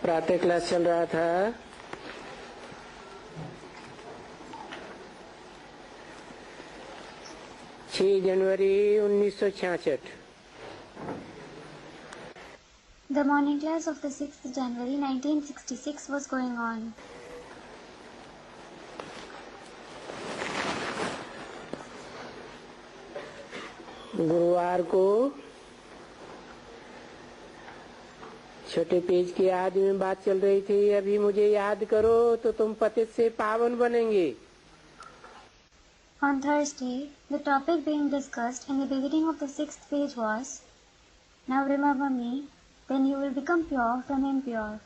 प्रातः क्लास चल रहा था। 6 जनवरी 1966। The morning class of the 6th January 1966 was going on. गुरुवार को छोटे पेज के आदि में बात चल रही थी, अभी मुझे याद करो तो तुम पतित से पावन बनेंगे। On Thursday, the topic being discussed in the beginning of the 6th page was, "Now remember me, then you will become pure from impure."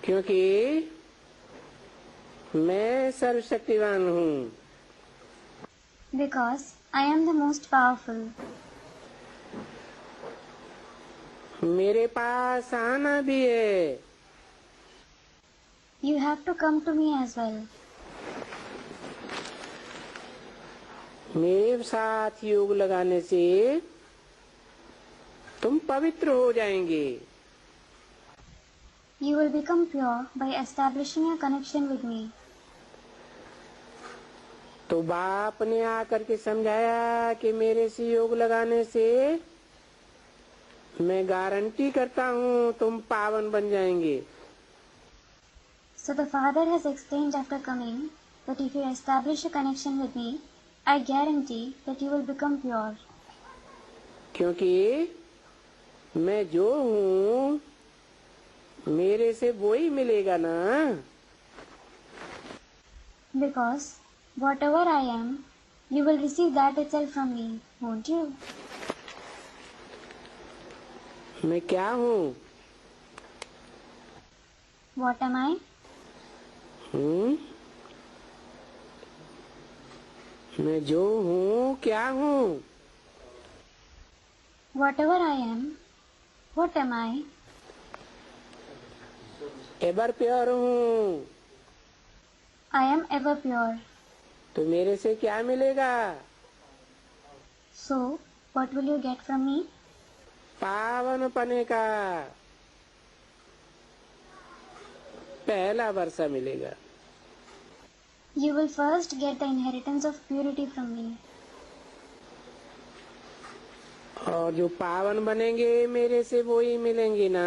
क्योंकि मैं सर्वशक्तिवान हूँ। Because I am the most powerful. मेरे पास आना भी है। You have to come to me as well. मेरे साथ योग लगाने से तुम पवित्र हो जाएंगे। You will become pure by establishing a connection with me. तो बाप ने आकर के समझाया कि मेरे से योग लगाने से मैं गारंटी करता हूँ तुम पावन बन जाएंगे। So the Father has explained after coming that if you establish a connection with me, I guarantee that you will become pure. क्योंकि मैं जो हूँ मेरे से वो ही मिलेगा ना। Because whatever I am, you will receive that itself from me, won't you? मैं क्या हूँ? What am I? मैं जो हूँ क्या हूँ? Whatever I am, what am I? Ever pure हूँ। I am ever pure. तो मेरे से क्या मिलेगा? So, what will you get from me? पावन पने का पहला वर्षा मिलेगा। You will first get the inheritance of purity from me. और जो पावन बनेंगे मेरे से वो ही मिलेंगे ना।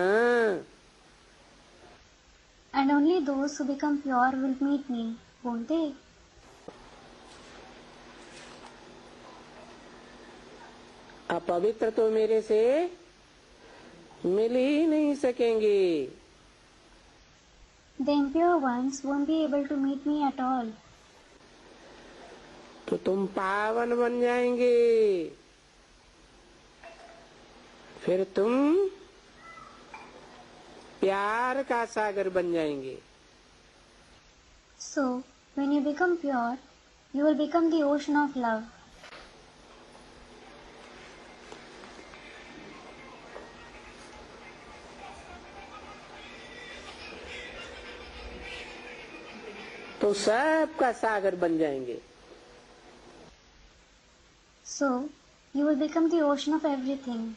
And only those who become pure will meet me, won't they? अपवित्र तो मेरे से मिल ही नहीं सकेंगे। The impure ones won't be able to meet me at all. तो तुम पावन बन जाएंगे। फिर तुम प्यार का सागर बन जाएंगे। So, when you become pure, you will become the ocean of love. तो सबका सागर बन जाएंगे। So, you will become the ocean of everything.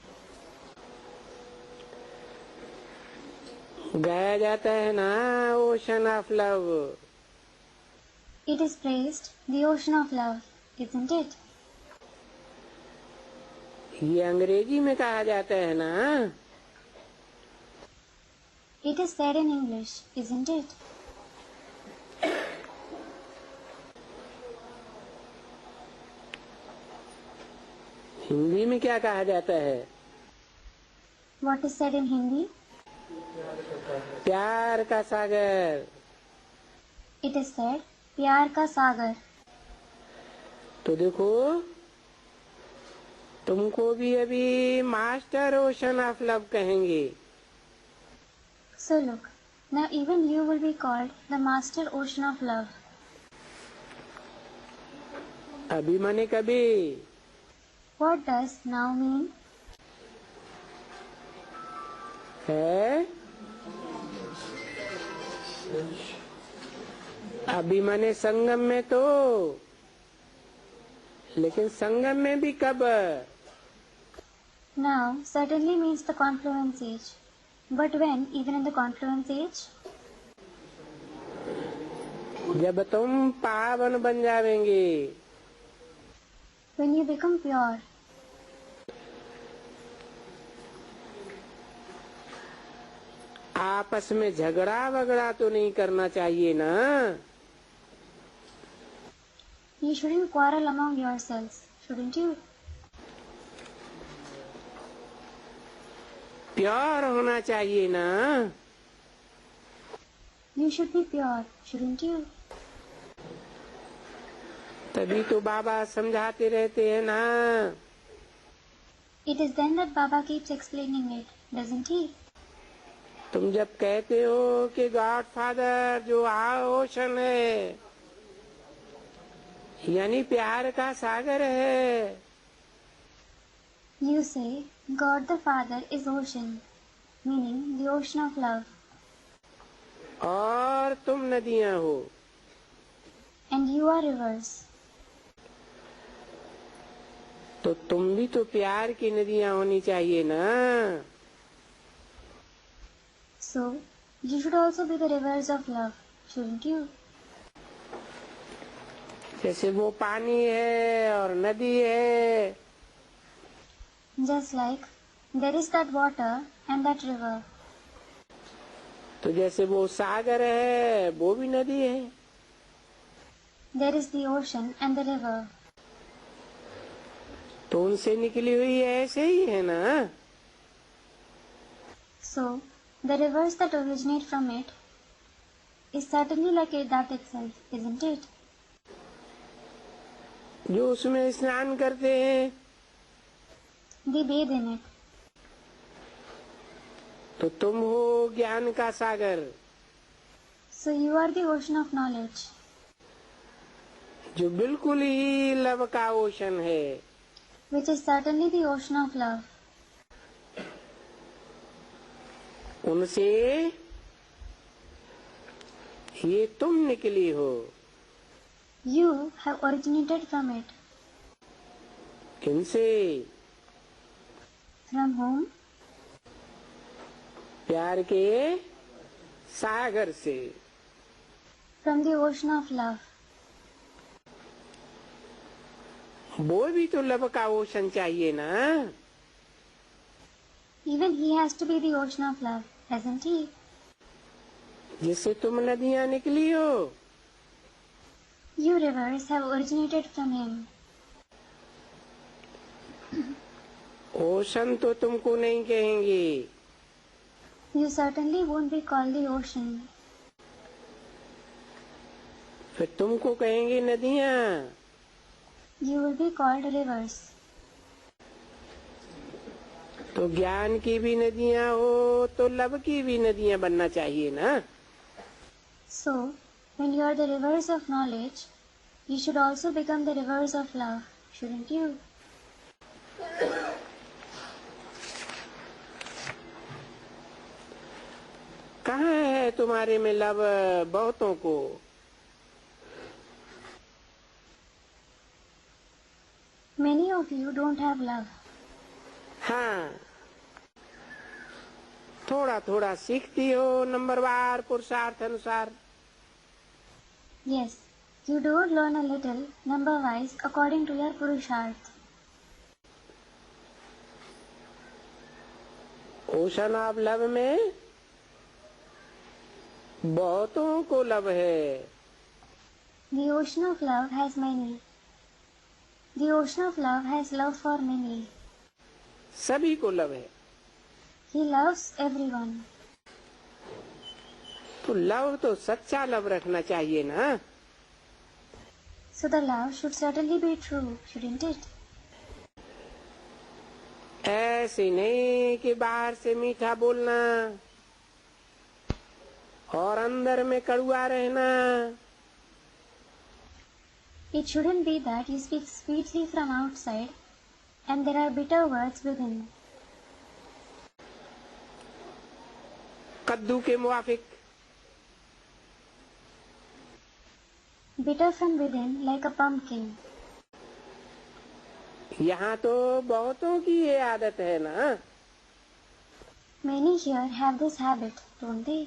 गाया जाता है ना, ocean of love. It is praised, the ocean of love, isn't it? ये अंग्रेजी में कहा जाता है ना। It is said in English, isn't it? Hindi में क्या कहा जाता है? What is said in Hindi? प्यार का सागर। It is said, प्यार का सागर। तो देखो, तुमको भी अभी मास्टर ओशन ऑफ लव कहेंगे। So look, now even you will be called the master ocean of love. अभी माने कभी। What does now mean? है अभी माने संगम में तो, लेकिन संगम में भी कब? Now certainly means the confluence age. But when? Even in the confluence age? जब तुम पावन बन जावेंगे, When you become pure. आपस में झगड़ा वगड़ा तो नहीं करना चाहिए ना। You shouldn't quarrel among yourselves, shouldn't you? Pure होना चाहिए ना। You should be pure, shouldn't you? तभी तो बाबा समझाते रहते हैं ना। It is then that Baba keeps explaining it, doesn't he? तुम जब कहते हो कि गॉड फादर जो ओशन है, यानी प्यार का सागर है। You say, God the Father is ocean, meaning the ocean of love. और तुम नदियां हो। And you are rivers. तो तुम भी तो प्यार की नदियां होनी चाहिए ना। So, you should also be the rivers of love, shouldn't you? जैसे वो पानी है और नदी है, Just like there is that water and that river. तो जैसे वो सागर है वो भी नदी है। There is the ocean and the river. तो उनसे निकली हुई ऐसे ही है ना। So, the rivers that originate from it is certainly like that itself, isn't it? जो उसमें स्नान करते हैं, They bathe in it. तो तुम हो ज्ञान का सागर, So you are the ocean of knowledge, जो बिल्कुल ही लव का ओशन है। which is certainly the ocean of love. उनसे ये तुम निकली हो। You have originated from it. किनसे? From whom? प्यार के सागर से। From the ocean of love. वो भी तो लव का ओशन चाहिए ना। Even he has to be the ocean of love, hasn't he? जिससे तुम नदियां निकली हो। You rivers have originated from him. Ocean तो तुमको नहीं कहेंगे। You certainly won't be called the ocean. फिर तुमको कहेंगे नदियां। You will be called rivers. तो ज्ञान की भी नदियां हो तो लव की भी नदियां बनना चाहिए ना। So, when you are the rivers of knowledge, you should also become the rivers of love, shouldn't you? कहाँ है तुम्हारे में लव बहुतों को? Many of you don't have love. हाँ, थोड़ा थोड़ा सीखती हो नंबरवार पुरुषार्थ अनुसार। Yes, you do learn a little, number-wise, according to your Purusharth. Ocean of love में बहुतों को लव है। The ocean of love has many. The ocean of love has love for many. सभी को लव है। He loves everyone. तो love तो सच्चा लव रखना चाहिए ना। So the love should certainly be true, shouldn't it? ऐसे नहीं कि बाहर से मीठा बोलना और अंदर में कड़वा रहना। It shouldn't be that you speak sweetly from outside and there are bitter words within. कद्दू के मुआफिक। Bitter from within like a pumpkin. यहाँ तो बहुतों की ये आदत है ना। Many here have this habit, don't they?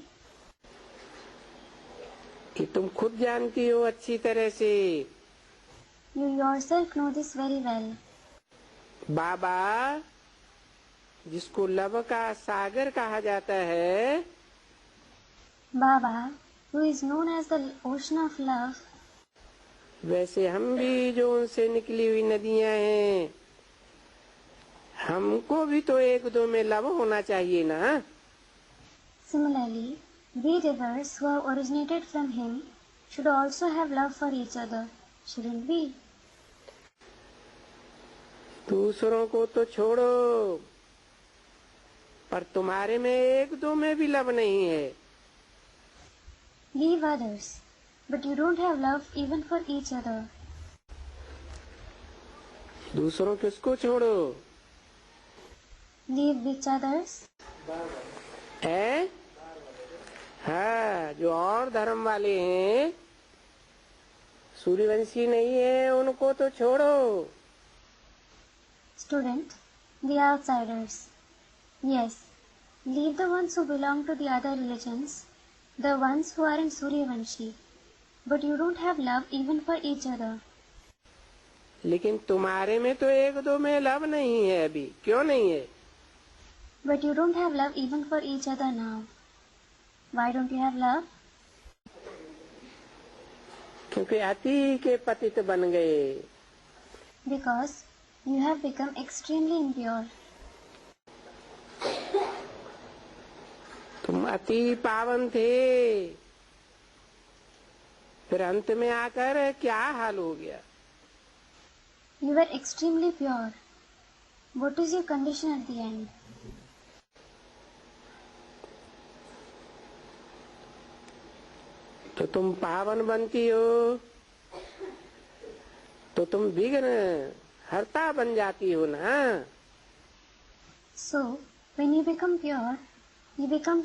कि तुम खुद जानती हो अच्छी तरह से। You yourself know this very well. बाबा जिसको लव का सागर कहा जाता है, Baba, who is known as the ocean of love, वैसे हम भी जो उनसे निकली हुई नदियां हैं, हमको भी तो एक दो में लव होना चाहिए ना। similarly, we rivers who have originated from him should also have love for each other, shouldn't we? दूसरों को तो छोड़ो, पर तुम्हारे में एक दो में भी लव नहीं है। Leave others, but you don't have love even for each other. दूसरों किसको छोड़ो? Leave which others? है? हाँ, जो और धर्म वाले हैं, सूर्यवंशी नहीं है, उनको तो छोड़ो। Student, the outsiders. Yes, leave the ones who belong to the other religions, the ones who are in Suryavanshi, but you don't have love even for each other. लेकिन तुम्हारे में तो एक दो में लव नहीं है अभी, क्यों नहीं है? But you don't have love even for each other now. Why don't you have love? क्योंकि अति के पतित बन गए। Because you have become extremely impure. तुम अति पावन थे, फिर अंत में आकर क्या हाल हो गया? You were extremely pure. What is your condition at the end? तो तुम पावन बनती हो तो तुम विघ्न हरता बन जाती हो ना। So, when you become pure, you become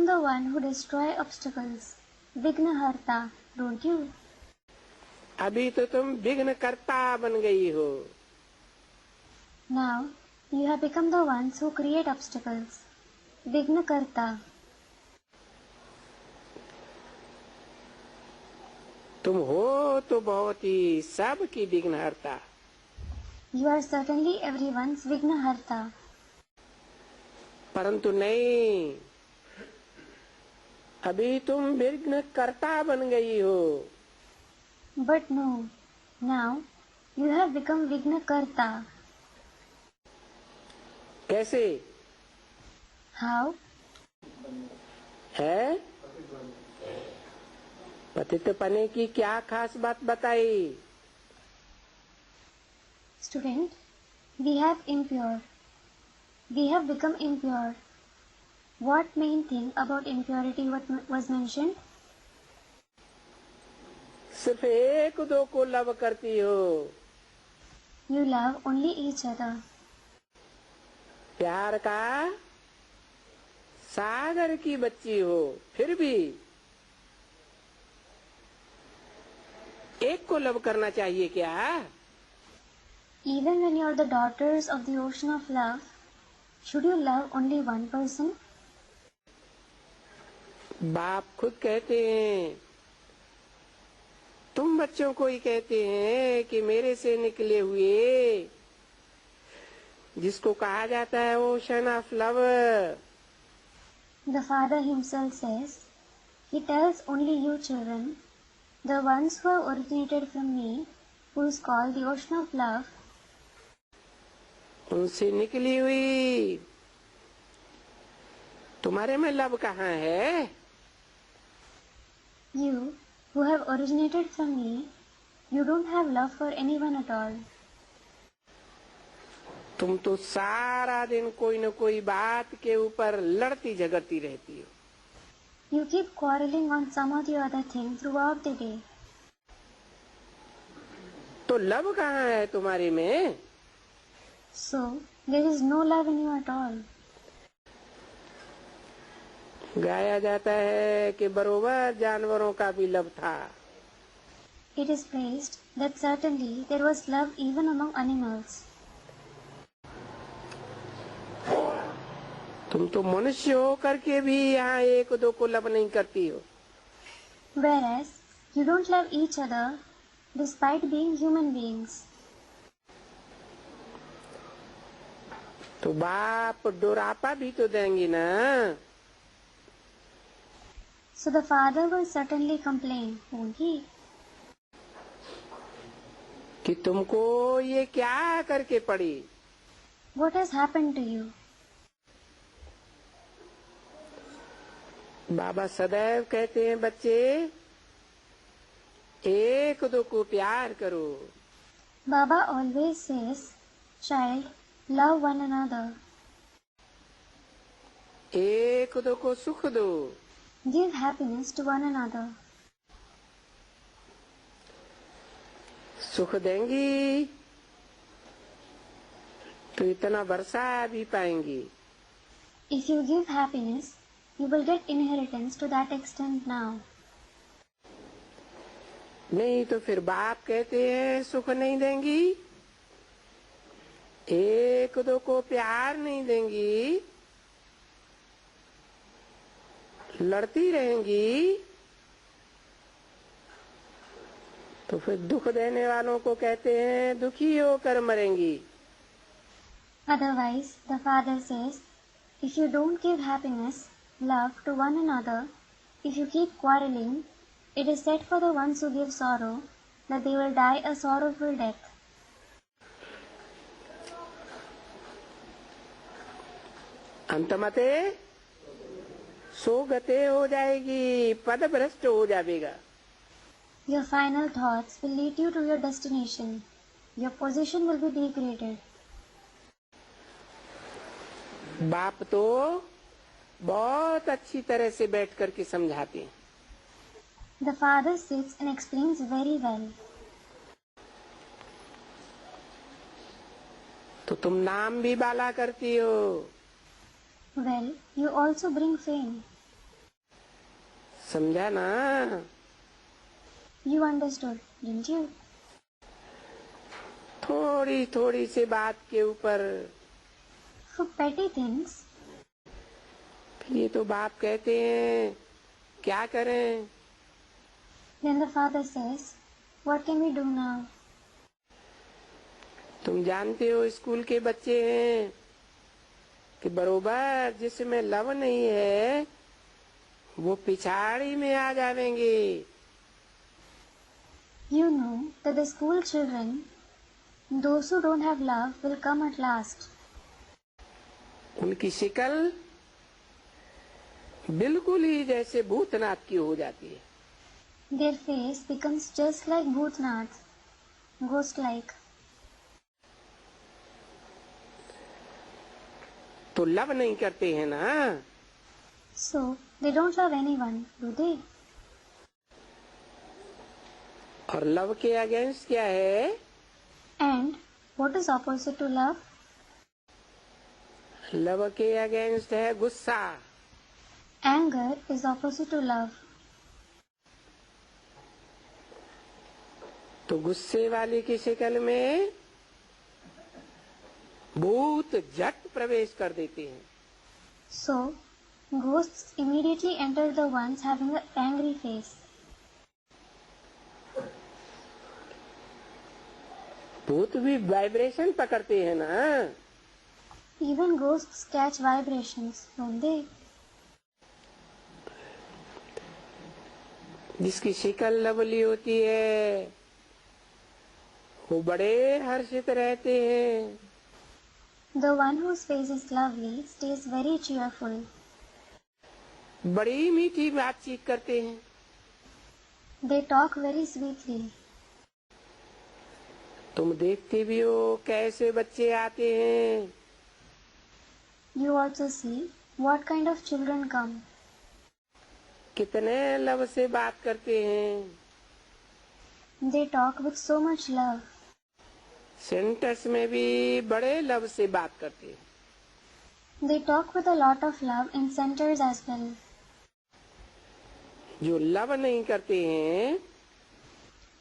the one who destroy obstacles. Vignaharta, don't you? अभी तो तुम विघ्न कर्ता बन गई हो। Now, you have become the ones who create obstacles. Vignakarta. तुम हो तो बहुत ही सबकी विघ्नहर्ता। You are certainly everyone's Vignaharta. परंतु नहीं, अभी तुम विघ्न कर्ता बन गई हो। But no, now you have become Vignakarta. कैसे? How? है? पतित पने की क्या खास बात बताई? Student, we have impure. We have become impure. What main thing about impurity was mentioned? सिर्फ एक दो को लव करती हो। You love only each other. प्यार का सागर की बच्ची हो, फिर भी एक को लव करना चाहिए क्या? Even when you are the daughters of the ocean of love, should you love only one person? बाप खुद कहते हैं, तुम बच्चों को ही कहते हैं कि मेरे से निकले हुए, जिसको कहा जाता है ocean of love. The Father himself says, he tells only you children, the ones who have originated from me, who is called the ocean of love, उनसे निकली हुई, तुम्हारे में लव कहाँ है? you who have originated from me, you don't have love for anyone at all. तुम तो सारा दिन कोई न कोई बात के ऊपर लड़ती झगड़ती रहती हो। You keep quarreling on some or the other thing throughout the day. तो लव कहाँ है तुम्हारे में? So, there is no love in you at all. गाया जाता है कि बरोबर जानवरों का भी लव था। It is praised that certainly there was love even among animals. तुम तो मनुष्य हो करके भी यहाँ एक दो को लव नहीं करती हो। Whereas you don't love each other despite being human beings. तो बाप डोरापा भी तो देंगी ना। So the father will certainly complain, won't he? कि तुमको ये क्या करके पड़ी। What has happened to you? बाबा सदैव कहते हैं बच्चे एक दो को प्यार करो। Baba always says, child, love one another. एक दो को सुख दो। Give happiness to one another. सुख देंगी तो इतना वर्षा भी पाएंगी। If you give happiness, you will get inheritance to that extent now. नहीं तो फिर बाप कहते हैं सुख नहीं देंगी, एक दो को प्यार नहीं देंगी, लड़ती रहेंगी, तो फिर दुख देने वालों को कहते हैं दुखी होकर मरेंगी। Otherwise, the father says, if you don't give happiness, love to one another, if you keep quarreling, it is said for the ones who give sorrow that they will die a sorrowful death. अंतमते सोगते हो जाएगी, पद भ्रष्ट हो जाएगा। Your final thoughts will lead you to your destination. Your position will be degraded. बाप तो बहुत अच्छी तरह से बैठ करके समझाते हैं। The father sits and explains very well. तो तुम नाम भी बाला करती हो। Well, you also bring fame. समझा ना? You understood, didn't you? थोड़ी थोड़ी सी बात के ऊपर For petty things, फिर ये तो बाप कहते हैं क्या करें। then the father says, what can we do now? तुम जानते हो स्कूल के बच्चे हैं कि बरोबर जिसमें लव नहीं है वो पिछाड़ी में आ जाएंगे। You know that the school children, those who don't have love, will come at last. उनकी शिकल बिल्कुल ही जैसे भूतनाथ की हो जाती है। Their face becomes just like Bhutnath, ghost-like. तो लव नहीं करते हैं ना। So, they don't love anyone, do they? और लव के अगेंस्ट क्या है? And what is opposite to love? Love के अगेंस्ट है गुस्सा। Anger is opposite to love. तो गुस्से वाले की शिकल में भूत झट प्रवेश कर देते हैं। So, ghosts immediately enter the ones having the angry face. भूत भी वाइब्रेशन पकड़ते हैं ना। Even ghosts catch vibrations, don't they? जिसकी शिकल लवली होती है वो बड़े हर्षित रहते हैं। The one whose face is lovely stays very cheerful. बड़ी मीठी बातचीत करते हैं। They talk very sweetly. तुम देखते भी हो कैसे बच्चे आते हैं। You also see what kind of children come. कितने लव से बात करते हैं। They talk with so much love. Centres में भी बड़े लव से बात करते हैं। They talk with a lot of love in centers as well. जो लव नहीं करते हैं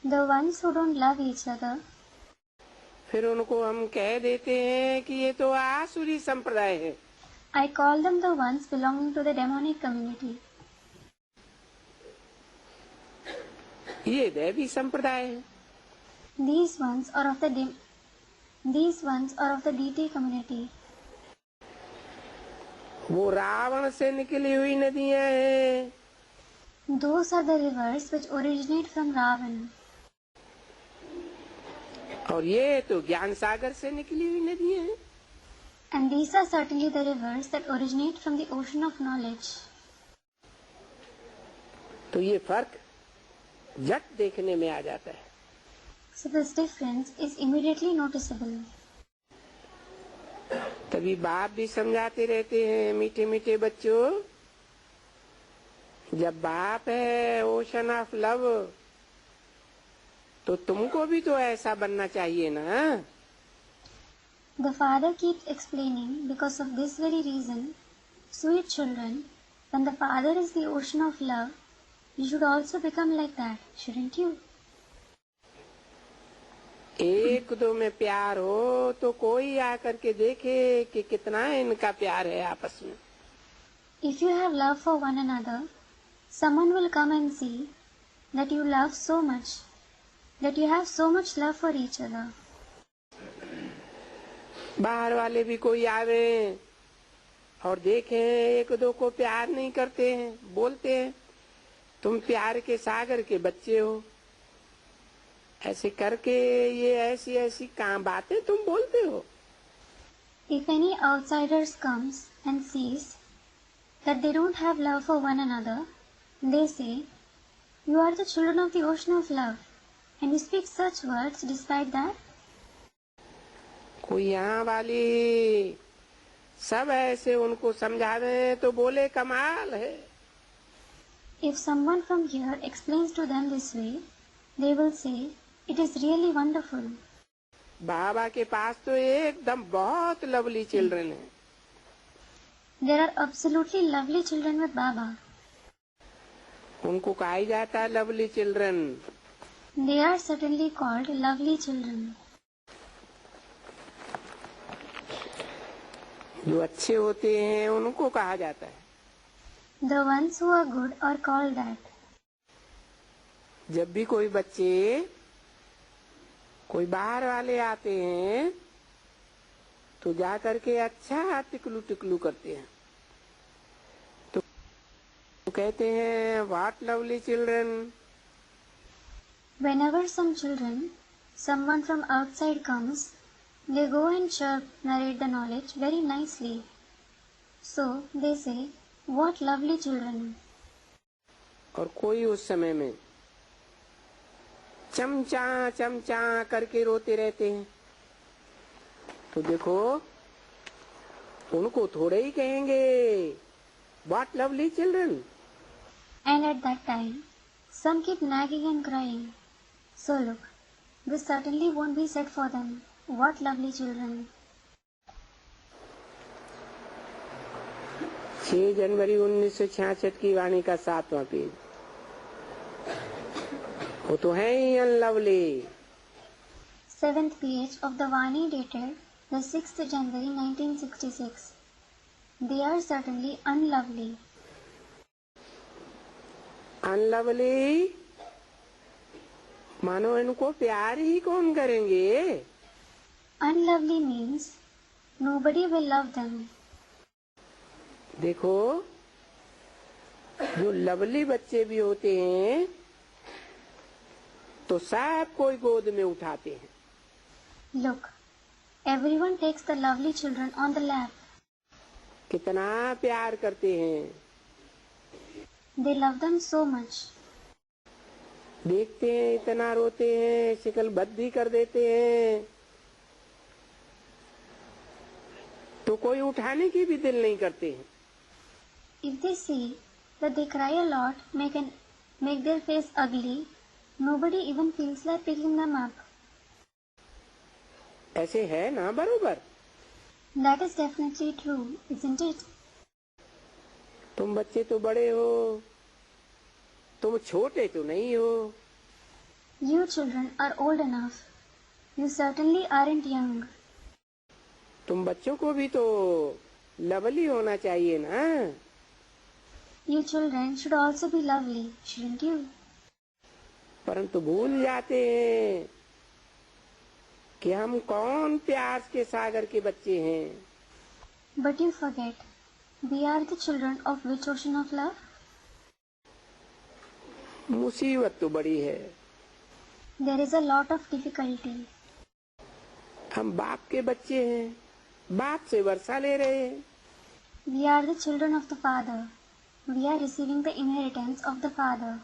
The ones who don't love each other, फिर उनको हम कह देते हैं कि ये तो आसुरी संप्रदाय है। I call them the ones belonging to the demonic community. ये दैवी संप्रदाय है। These ones are of the deity community. वो रावण से निकली हुई नदियां हैं। Those are the rivers which originate from Ravan. और ये तो ज्ञान सागर से निकली हुई नदियां हैं। And these are certainly the rivers that originate from the ocean of knowledge. तो ये फर्क झट देखने में आ जाता है। So this difference is immediately noticeable. तभी बाप भी समझाते रहते हैं, मीठे मीठे बच्चों, जब बाप है ओशन ऑफ लव, तो तुमको भी तो ऐसा बनना चाहिए ना। The father keeps explaining, because of this very reason, sweet children, when the father is the ocean of love, you should also become like that, shouldn't you? एक दो में प्यार हो तो कोई आकर के देखे कि कितना इनका प्यार है आपस में। If you have love for one another, someone will come and see that you love so much, that you have so much love for each other. बाहर वाले भी कोई आवे और देखें एक दो को प्यार नहीं करते हैं, बोलते हैं तुम प्यार के सागर के बच्चे हो, ऐसे करके ये ऐसी ऐसी काम बातें तुम बोलते हो। If any outsiders comes and sees that they don't have love for one another, they say, you are the children of the ocean of love, and you speak such words despite that. कोई यहाँ वाली सब ऐसे उनको समझावे तो बोले कमाल है। If someone from here explains to them this way, they will say, it is really wonderful. बाबा के पास तो एकदम बहुत लवली चिल्ड्रन है। There are absolutely lovely children with Baba. उनको कहा जाता है lovely children. They are certainly called lovely children. जो अच्छे होते हैं उनको कहा जाता है। The ones who are good are called that. जब भी कोई बच्चे कोई बाहर वाले आते हैं तो जा करके अच्छा टिकलू टिकलू करते हैं, तो कहते हैं what lovely children. Whenever some children, someone from outside comes, they go and chirp, narrate the knowledge very nicely. So they say, what lovely children. और कोई उस समय में चमचा चमचा करके रोते रहते हैं, तो देखो उनको थोड़े ही कहेंगे what lovely children. And at that time, some keep nagging and crying. So look, this certainly won't be said for them. What lovely children. 6 जनवरी 1966 की वाणी का 7वां पेज, वो तो है ही unlovely. 7th page of the Vani dated the 6th January 1966. They are certainly unlovely. Unlovely मानो इनको प्यार ही कौन करेंगे। Unlovely means nobody will love them. देखो जो लवली बच्चे भी होते हैं तो सब कोई गोद में उठाते हैं। Look, everyone takes the lovely children on the lap. कितना प्यार करते हैं। They love them so much. देखते हैं इतना रोते हैं, शिकल बद्दी कर देते हैं, तो कोई उठाने की भी दिल नहीं करते हैं। If they see that they cry a lot, make their face ugly, nobody even feels like picking them up. ऐसे है ना बरोबर। That is definitely true, isn't it? तुम बच्चे तो बड़े हो, तुम छोटे तो नहीं हो। You children are old enough. You certainly aren't young. तुम बच्चों को भी तो लवली होना चाहिए ना। You children should also be lovely, shouldn't you? परंतु भूल जाते हैं कि हम कौन प्यार के सागर के बच्चे हैं। But you forget, we are the children of which ocean of love? मुसीबत तो बड़ी है। There is a lot of difficulty. हम बाप के बच्चे हैं, बाप से वर्षा ले रहे हैं। We are the children of the Father. We are receiving the inheritance of the Father.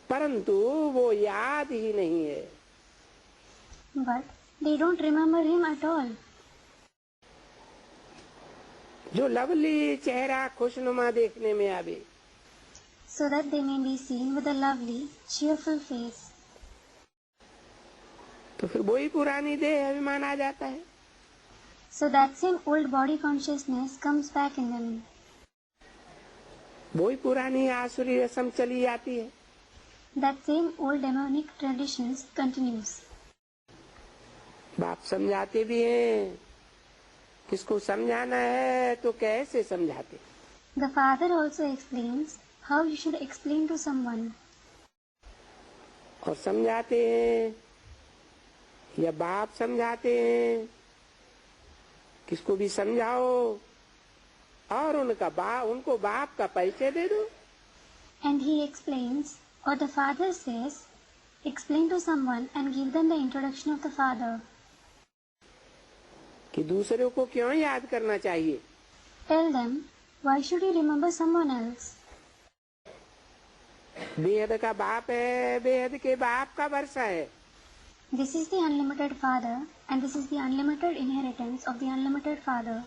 परंतु वो याद ही नहीं है। But they don't remember him at all. जो लवली चेहरा खुशनुमा देखने में आवे, So that they may be seen with a lovely, cheerful face. तो फिर वही पुरानी देह अभिमान आ जाता है। So that same old body consciousness comes back in them. वही पुरानी आसुरी रस्म चली जाती है। That same old demonic traditions continues. बाप समझाते भी हैं, किसको समझाना है तो कैसे समझाते। The Father also explains how you should explain to someone. और समझाते हैं या बाप समझाते हैं, किसको भी समझाओ और उनको बाप का परिचय दे दो। And he explains, or the Father says, explain to someone and give them the introduction of the Father. कि दूसरों को क्यों याद करना चाहिए। Tell them, why should you remember someone else? बेहद का बाप है, बेहद के बाप का वर्षा है। This is the unlimited Father, and this is the unlimited inheritance of the unlimited Father.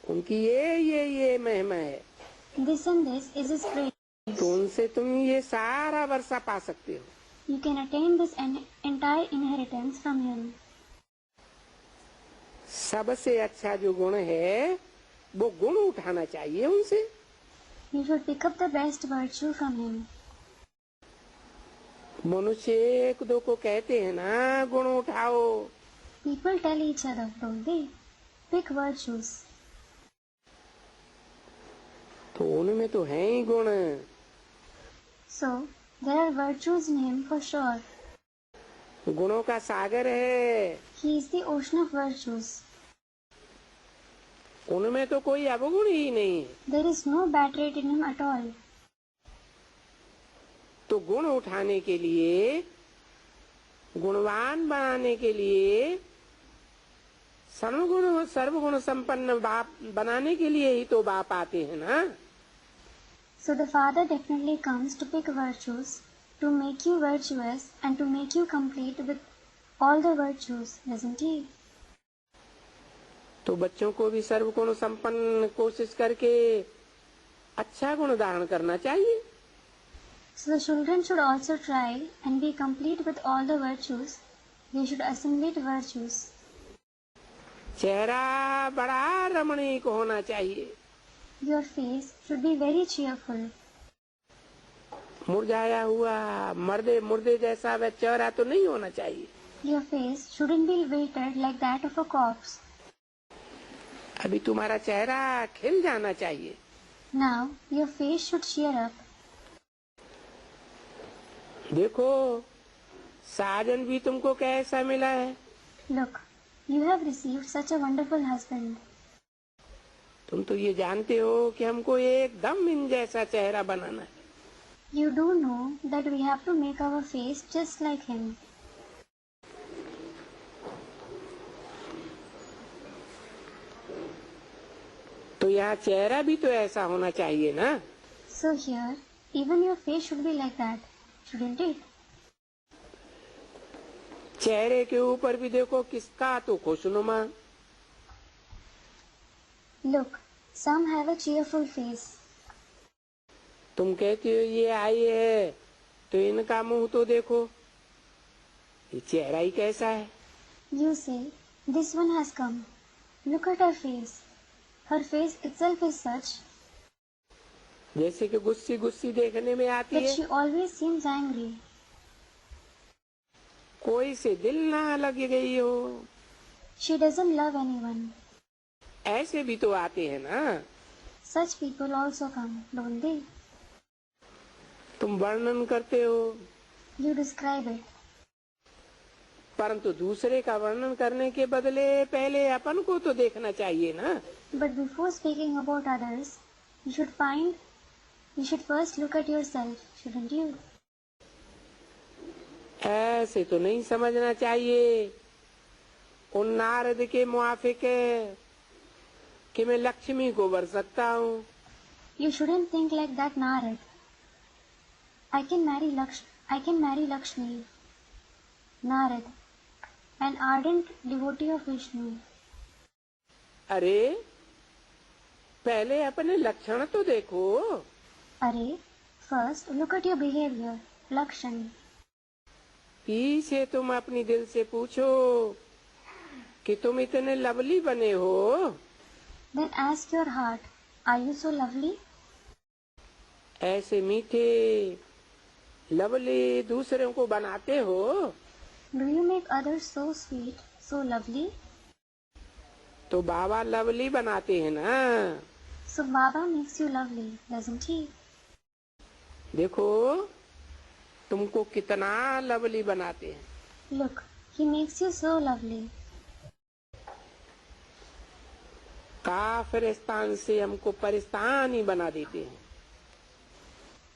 उनकी ये महिमा है। This and this is His praise. तो उनसे तुम ये सारा वर्षा पा सकते हो। You can attain this entire inheritance from Him. सबसे अच्छा जो गुण है वो गुण उठाना चाहिए उनसे। You should pick up the best virtue from Him. मनुष्य एक दो को कहते हैं ना, गुण उठाओ। People tell each other, don't they? Pick virtues. तो उनमें तो हैं ही गुण। So, there are virtues in Him for sure. गुणों का सागर है। He is the ocean of virtues. उनमें तो कोई अवगुण ही नहीं है। There is no bad trait in Him at all. तो गुण उठाने के लिए, गुणवान बनाने के लिए, सर्वगुण संपन्न बाप बनाने के लिए ही तो बाप आते हैं ना। So the Father definitely comes to pick virtues, to make you virtuous and to make you complete with all the virtues, doesn't He? तो बच्चों को भी सर्वगुण संपन्न कोशिश करके अच्छा गुण धारण करना चाहिए। So the children should also try and be complete with all the virtues. They should assimilate virtues. चेहरा बड़ा रमणीक होना चाहिए। Your face should be very cheerful. मुरझाया हुआ मुर्दे जैसा वह चेहरा तो नहीं होना चाहिए। Your face shouldn't be wilted like that of a corpse. अभी तुम्हारा चेहरा खिल जाना चाहिए। Now your face should cheer up. देखो साजन भी तुमको कैसा मिला है। Look, you have received such a wonderful husband. तुम तो ये जानते हो कि हमको एकदम इन जैसा चेहरा बनाना है। You do know that we have to make our face just like him. तो यहाँ चेहरा भी तो ऐसा होना चाहिए ना। So here, even your face should be like that, shouldn't it? चेहरे के ऊपर भी देखो किसका तो खुशनुमा। Look, some have a cheerful face. तुम कहते हो ये आई है तो इनका मुंह तो देखो, ये चेहरा ही कैसा है। You say, this one has come. Look at her face. Her face itself is such जैसे कि गुस्सी गुस्सी देखने में आती that है। she always seems angry. कोई से दिल ना लग गई हो। She doesn't love anyone. ऐसे भी तो आते हैं ना। Such people also come, don't they? तुम वर्णन करते हो, You describe it. परंतु दूसरे का वर्णन करने के बदले पहले अपन को तो देखना चाहिए ना। But before speaking about others, you should first look at yourself, shouldn't you? ऐसे तो नहीं समझना चाहिए उन नारद के मुआफिक कि मैं लक्ष्मी को वर सकता हूँ। You shouldn't think like that, Narad. I can marry Lakshmi. Narad, an ardent devotee of Vishnu. अरे पहले अपने लक्षण तो देखो। अरे, first look at your behavior, Lakshan. पीछे तुम अपनी दिल से पूछो कि तुम इतने लवली बने हो। Then ask your heart, are you so lovely? ऐसे मीठे लवली दूसरों को बनाते हो। Do you make others so sweet, so lovely? तो बाबा लवली बनाते हैं ना। So Baba makes you lovely, doesn't he? देखो तुमको कितना लवली बनाते हैं। Look, he makes you so lovely. Kafiristan से हमको परिस्तान ही बना देते हैं।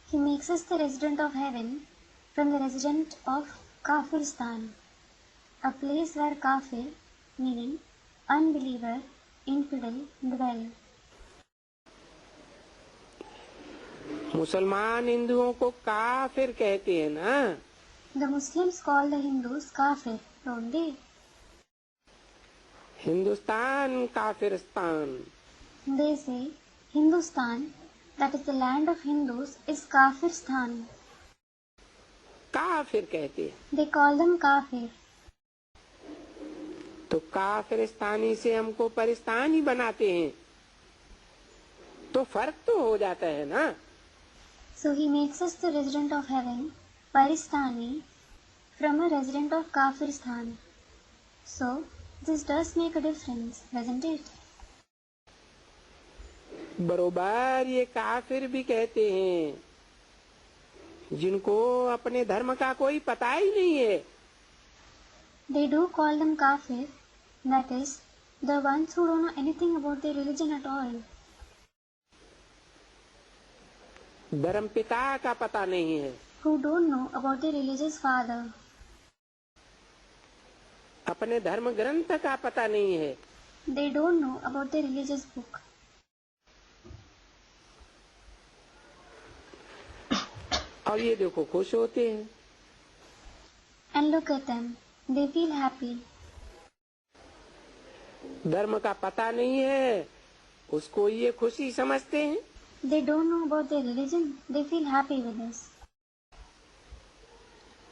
He makes us the resident of heaven from the resident of Kafiristan, a place where kafir, meaning unbeliever, infidel, dwell. मुसलमान हिंदुओं को काफिर कहते हैं ना। The Muslims call the Hindus kafir, don't they? Hindustan Kafiristan. They say Hindustan, that is the land of Hindus, is Kafirstan. काफिर कहते हैं। They call them kafir. तो काफिरिस्तानी से हमको परिस्तानी बनाते हैं, तो फर्क तो हो जाता है ना। So he makes us the resident of heaven, Paristani, from a resident of Kafirstan. So this does make a difference, doesn't it? बरोबर ये काफिर भी कहते हैं जिनको अपने धर्म का कोई पता ही नहीं है। They do call them kafir, that is, the ones who don't know anything about their religion at all. धर्म पिता का पता नहीं है, Who don't know about their religious father. अपने धर्म ग्रंथ का पता नहीं है। They don't know about their religious book. और ये देखो खुश होते हैं। And look at them, they feel happy. धर्म का पता नहीं है उसको ये खुशी समझते हैं। They don't know about their religion, they feel happy with this.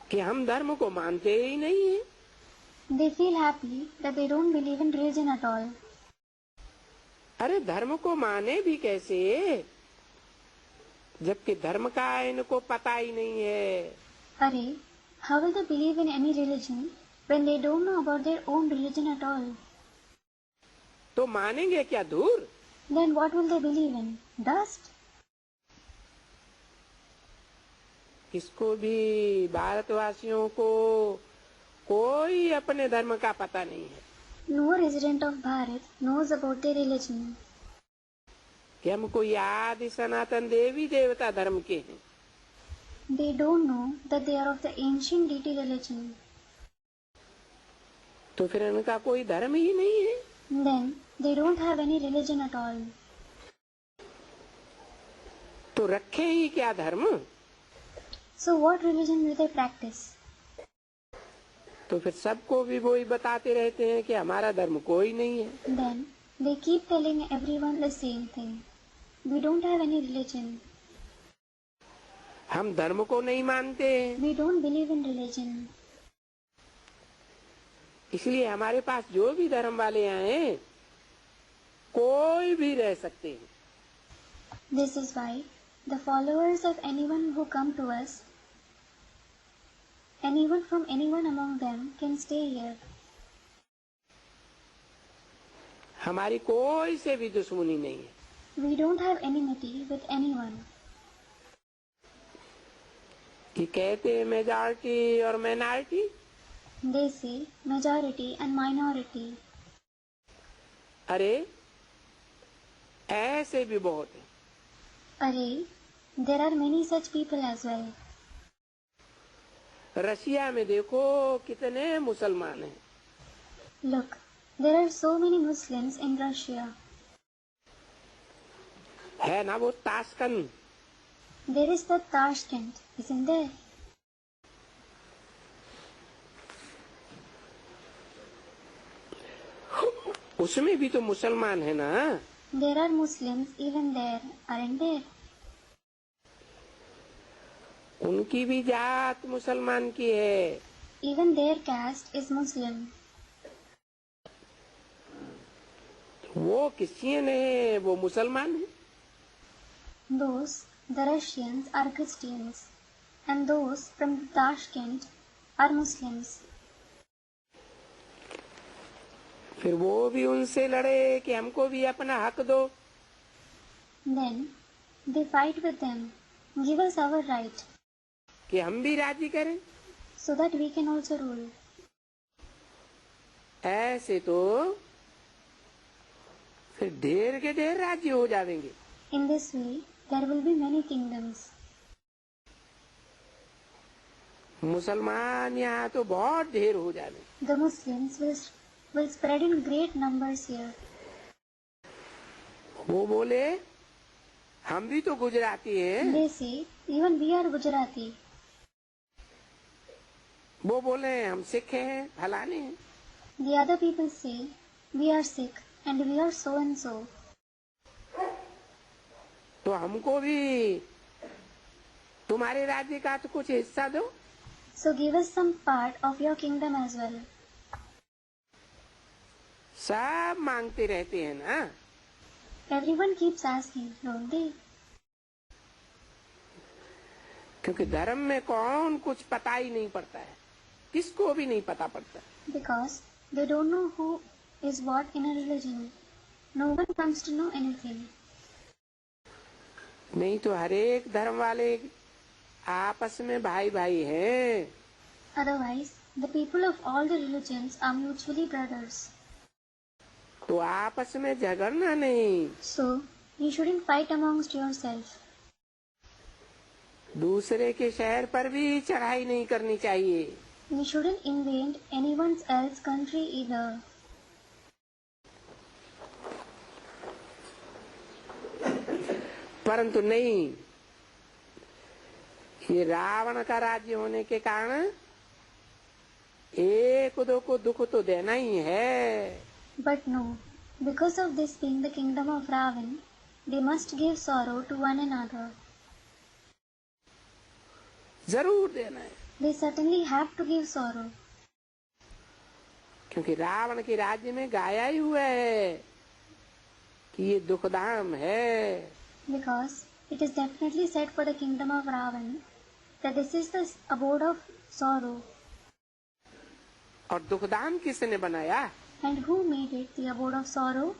कि हम धर्म को मानते ही नहीं है। They feel happy that they don't believe in religion at all. अरे धर्म को माने भी कैसे जबकि धर्म का इनको पता ही नहीं है। Arey, how will they believe in any religion when they don't know about their own religion at all? तो मानेंगे क्या धूर? Then what will they believe in? Dust? इसको भी भारतवासियों को कोई अपने धर्म का पता नहीं है। No resident of Bharat knows about their religion. कि हमको याद सनातन देवी देवता धर्म के हैं। They don't know that they are of the ancient deity religion. तो फिर इनका कोई धर्म ही नहीं है। Then they don't have any religion at all. तो रखे ही क्या धर्म? So what religion will they practice? तो फिर सबको भी वही बताते रहते हैं कि हमारा धर्म कोई नहीं है। Then they keep telling everyone the same thing. We don't have any religion. हम धर्म को नहीं मानते हैं। We don't believe in religion. इसलिए हमारे पास जो भी धर्म वाले आए कोई भी रह सकते हैं। This is why the followers of anyone who come to us, anyone from anyone among them can stay here. हमारी कोई से भी दुश्मनी नहीं है। We don't have enmity with anyone. कि कहते हैं मेजॉरिटी और minority, They say majority and minority. अरे ऐसे भी बहुत है। Array, there are many such people as well. Russia में देखो कितने मुसलमान हैं। Look, there are so many Muslims in Russia. है ना वो Tashkent, There is the Tashkent, isn't there? उसमें भी तो मुसलमान है ना। There are Muslims even there, aren't there? उनकी भी जात मुसलमान की है। Even their caste is Muslim. वो क्रिश्चियन है, वो मुसलमान है। Those, the Russians, are Christians, and those from Tashkent are Muslims. फिर वो भी उनसे लड़े कि हमको भी अपना हक दो। Then they fight with them, give us our right, कि हम भी राजी करें। so that we can also rule. ऐसे तो फिर ढेर के ढेर राज्य हो जाएंगे। In this way, there will be many kingdoms. मुसलमान यहाँ तो बहुत ढेर हो जाएंगे। The Muslims will spread in great numbers here. वो बोले हम भी तो गुजराती हैं। They say, even we are Gujarati. वो बोले हम सिख हैं, फलाने हैं। The other people say, we are Sikh and we are so and so. तो हमको भी तुम्हारे राज्य का तो कुछ हिस्सा दो। So give us some part of your kingdom as well. सब मांगते रहते हैं ना। Everyone keeps asking, don't they? क्योंकि धर्म में कौन कुछ पता ही नहीं पड़ता है, किसको भी नहीं पता पड़ता। Because they don't know who is what in a religion. No one comes to know anything. नहीं तो हर एक धर्म वाले आपस में भाई भाई हैं। Otherwise, the people of all the religions are mutually brothers. तो आपस में झगड़ना नहीं। So, you shouldn't fight amongst yourself. दूसरे के शहर पर भी चढ़ाई नहीं करनी चाहिए। You shouldn't invade anyone else's country either. परंतु नहीं, ये रावण का राज्य होने के कारण एक दो को दुख तो देना ही है। But no, because of this being the kingdom of Ravan, they must give sorrow to one another. जरूर देना है। They certainly have to give sorrow. क्योंकि रावण के राज्य में गाया ही हुआ है कि ये दुखधाम है। Because it is definitely said for the kingdom of Ravan that this is the abode of sorrow. और दुखधाम किसने बनाया? And who made it the abode of sorrow?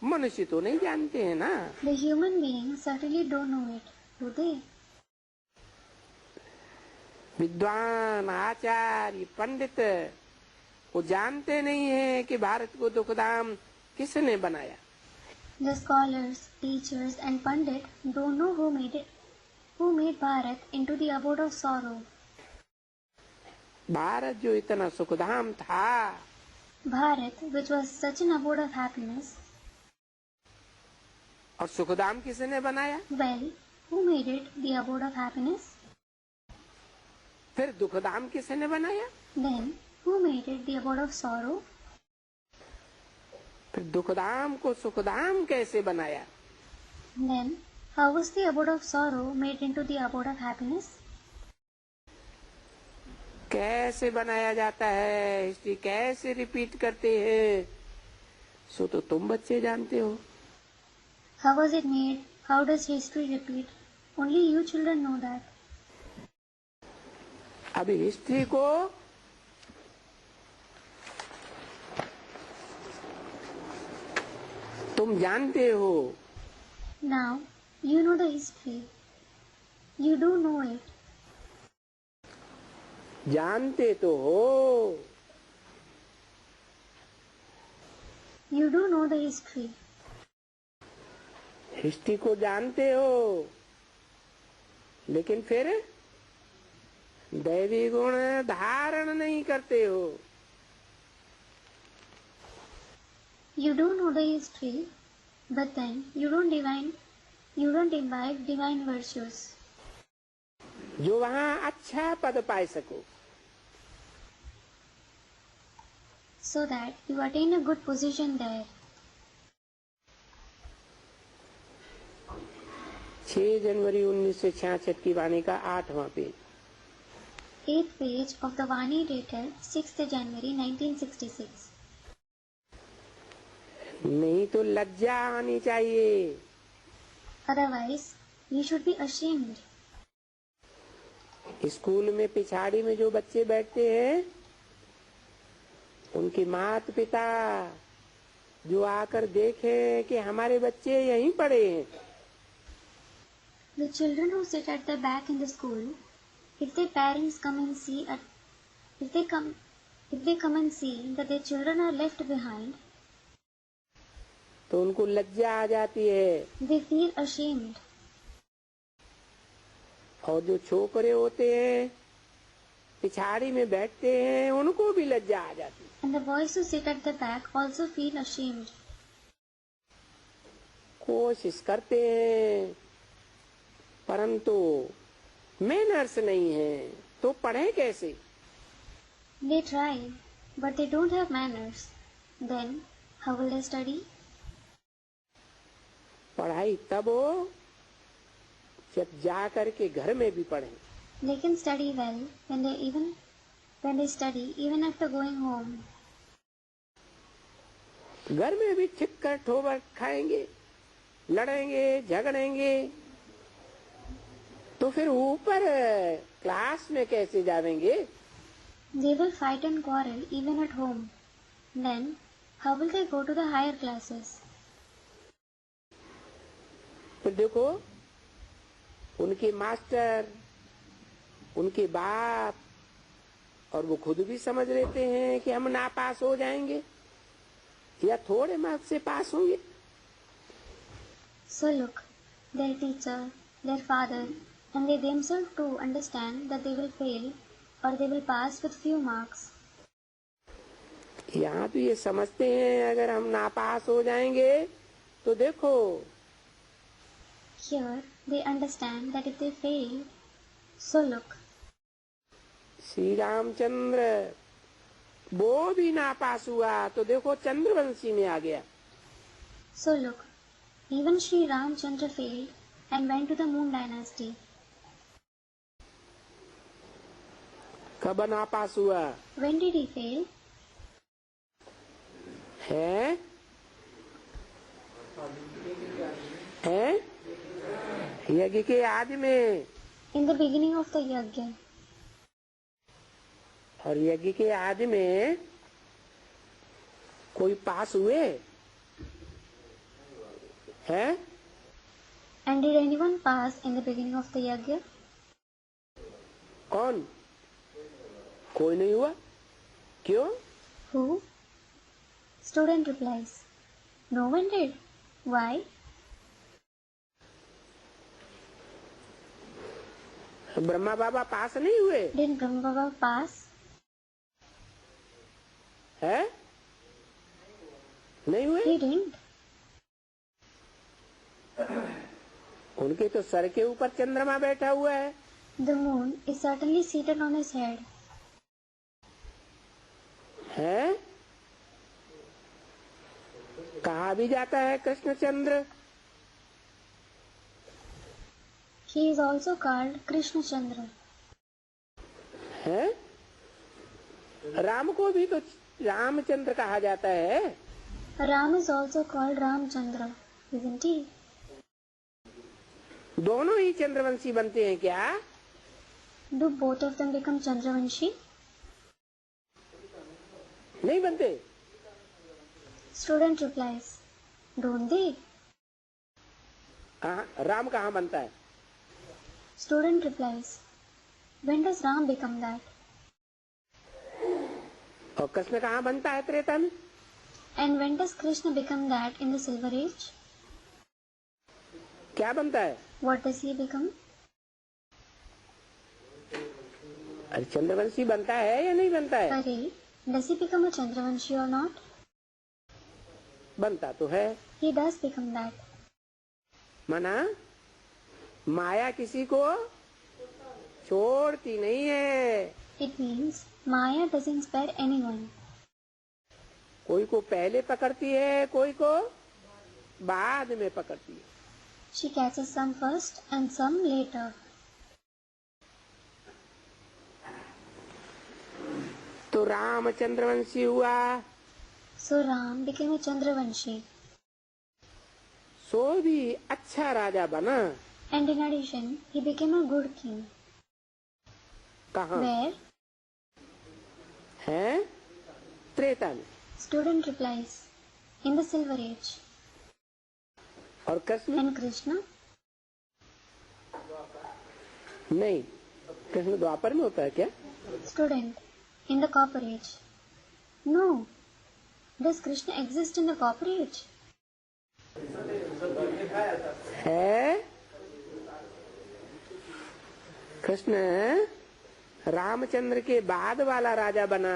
मनुष्य तो नहीं जानते हैं ना। The human beings certainly don't know it, do they? विद्वान, आचार्य, पंडित वो जानते नहीं है कि भारत को दुखधाम किसने बनाया। The scholars, teachers and pandit don't know who made Bharat into the abode of sorrow. Bharat जो इतना सुखधाम था, Bharat, which was such an abode of happiness, और सुखधाम किसने बनाया? well, who made it the abode of happiness? फिर दुखधाम किसने बनाया? Then, who made it the abode of sorrow? फिर दुखधाम को सुखधाम कैसे बनाया? Then, how was the abode of sorrow made into the abode of happiness? कैसे बनाया जाता है, हिस्ट्री कैसे रिपीट करते हैं, सो तो तुम बच्चे जानते हो। How was it made? How does history repeat? Only you children know that. अभी हिस्ट्री को तुम जानते हो। Now you know the history. You do know it. जानते तो हो। You do know the history. History को जानते हो, लेकिन फिर दैवी गुण धारण नहीं करते हो। You do know the history, but then you don't imbibe divine virtues. जो वहाँ अच्छा पद पाए सको, so that you attain a good position there. 6 जनवरी 1966 की वाणी का 8वां page. 8th page of the Vani dated 6th January 1966. नहीं तो लज्जा आनी चाहिए। Otherwise, you should be ashamed. School में पिछाड़ी में जो बच्चे बैठते हैं, उनके माता पिता जो आकर देखें कि हमारे बच्चे यहीं पढ़े हैं। The children who sit at the back in the school, if their parents come and see if they come and see that their children are left behind, तो उनको लज्जा आ जाती है। they feel ashamed. और जो छोकरे होते हैं पिछाड़ी में बैठते हैं, उनको भी लज्जा आ जाती है। And the boys who sit at the back also feel ashamed. कोशिश करते हैं, परंतु मैनर्स नहीं है, तो पढ़े कैसे? They try, but they don't have manners. Then, how will they study? पढ़ाई तब हो जब जा करके घर में भी पढ़ें। They can study well when they study even after going home. घर में भी छिप कर ठोबर खाएंगे, लड़ेंगे, झगड़ेंगे, तो फिर ऊपर क्लास में कैसे जाएंगे? They will fight and quarrel even at home. Then, how will they go to the higher classes? फिर देखो, उनके मास्टर, उनके बाप और वो खुद भी समझ लेते हैं कि हम नापास हो जाएंगे या थोड़े मार्क्स से पास होंगे। So look, their teacher, their father, and they themselves too understand that they will fail or they will pass with few marks. यहाँ तो ये समझते हैं अगर हम नापास हो जाएंगे तो देखो। Here they understand that if they fail, so look. Shri Ramchandra वो भी नापास हुआ तो देखो चंद्रवंशी में आ गया। So look, even Sri Ramchandra failed and went to the Moon dynasty. कब नापास हुआ? When did he fail? है? है? यज्ञ के आदि में। In the beginning of the yajna. और यज्ञ के आदि में कोई पास हुए हैं? And did anyone pass in the beginning of the yajna? कौन? कोई नहीं हुआ। क्यों? Who? Student replies, no one did. Why? Brahma बाबा पास नहीं हुए। Did Brahma Baba pass? है? नहीं हुए। He didn't. उनके तो सर के ऊपर चंद्रमा बैठा हुआ है। The moon is certainly seated on his head. है? कहा भी जाता है Krishnachandra. He is also called Krishna Chandra. है? राम को भी तो रामचंद्र कहा जाता है। Ram is also called Ramchandra, isn't he? दोनों ही चंद्रवंशी बनते हैं क्या? Do both of them become Chandravanshi? नहीं बनते। Student replies, don't they? Ram कहाँ बनता है? Student replies, when does Ram become that? और कृष्ण कहाँ बनता है त्रेता में? And when does Krishna become that in the Silver Age? क्या बनता है? What does he become? अरे चंद्रवंशी बनता है या नहीं बनता है? अरे, does he become a Chandravanshi or not? बनता तो है। He does become that. माना माया किसी को छोड़ती नहीं है। It means Maya doesn't spare anyone. कोई को पहले पकड़ती है, कोई को बाद में पकड़ती है। She catches some first and some later. तो राम चंद्रवंशी हुआ, So Ram became a Chandravanshi. सो भी अच्छा राजा बना। And in addition, he became a good king. कहाँ? Where? है त्रेता में। Student replies, in the Silver Age. और कृष्ण? And Krishna? नहीं, कृष्ण द्वापर में होता है क्या? Student, in the Copper Age. No. Does Krishna exist in the Copper Age? है कृष्ण रामचंद्र के बाद वाला राजा बना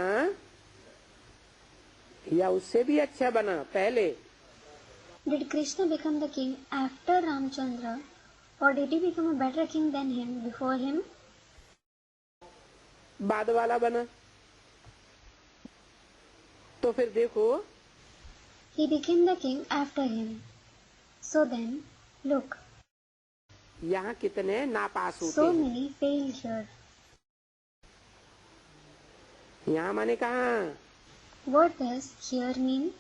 या उससे भी अच्छा बना पहले? Did Krishna become the king after Ramchandra, or did he become a better king than him before him? बाद वाला बना। तो फिर देखो, He became the king after him. So then, look, यहाँ कितने नापास होते so हैं। many fail here. यहाँ माने कहाँ? What does here mean?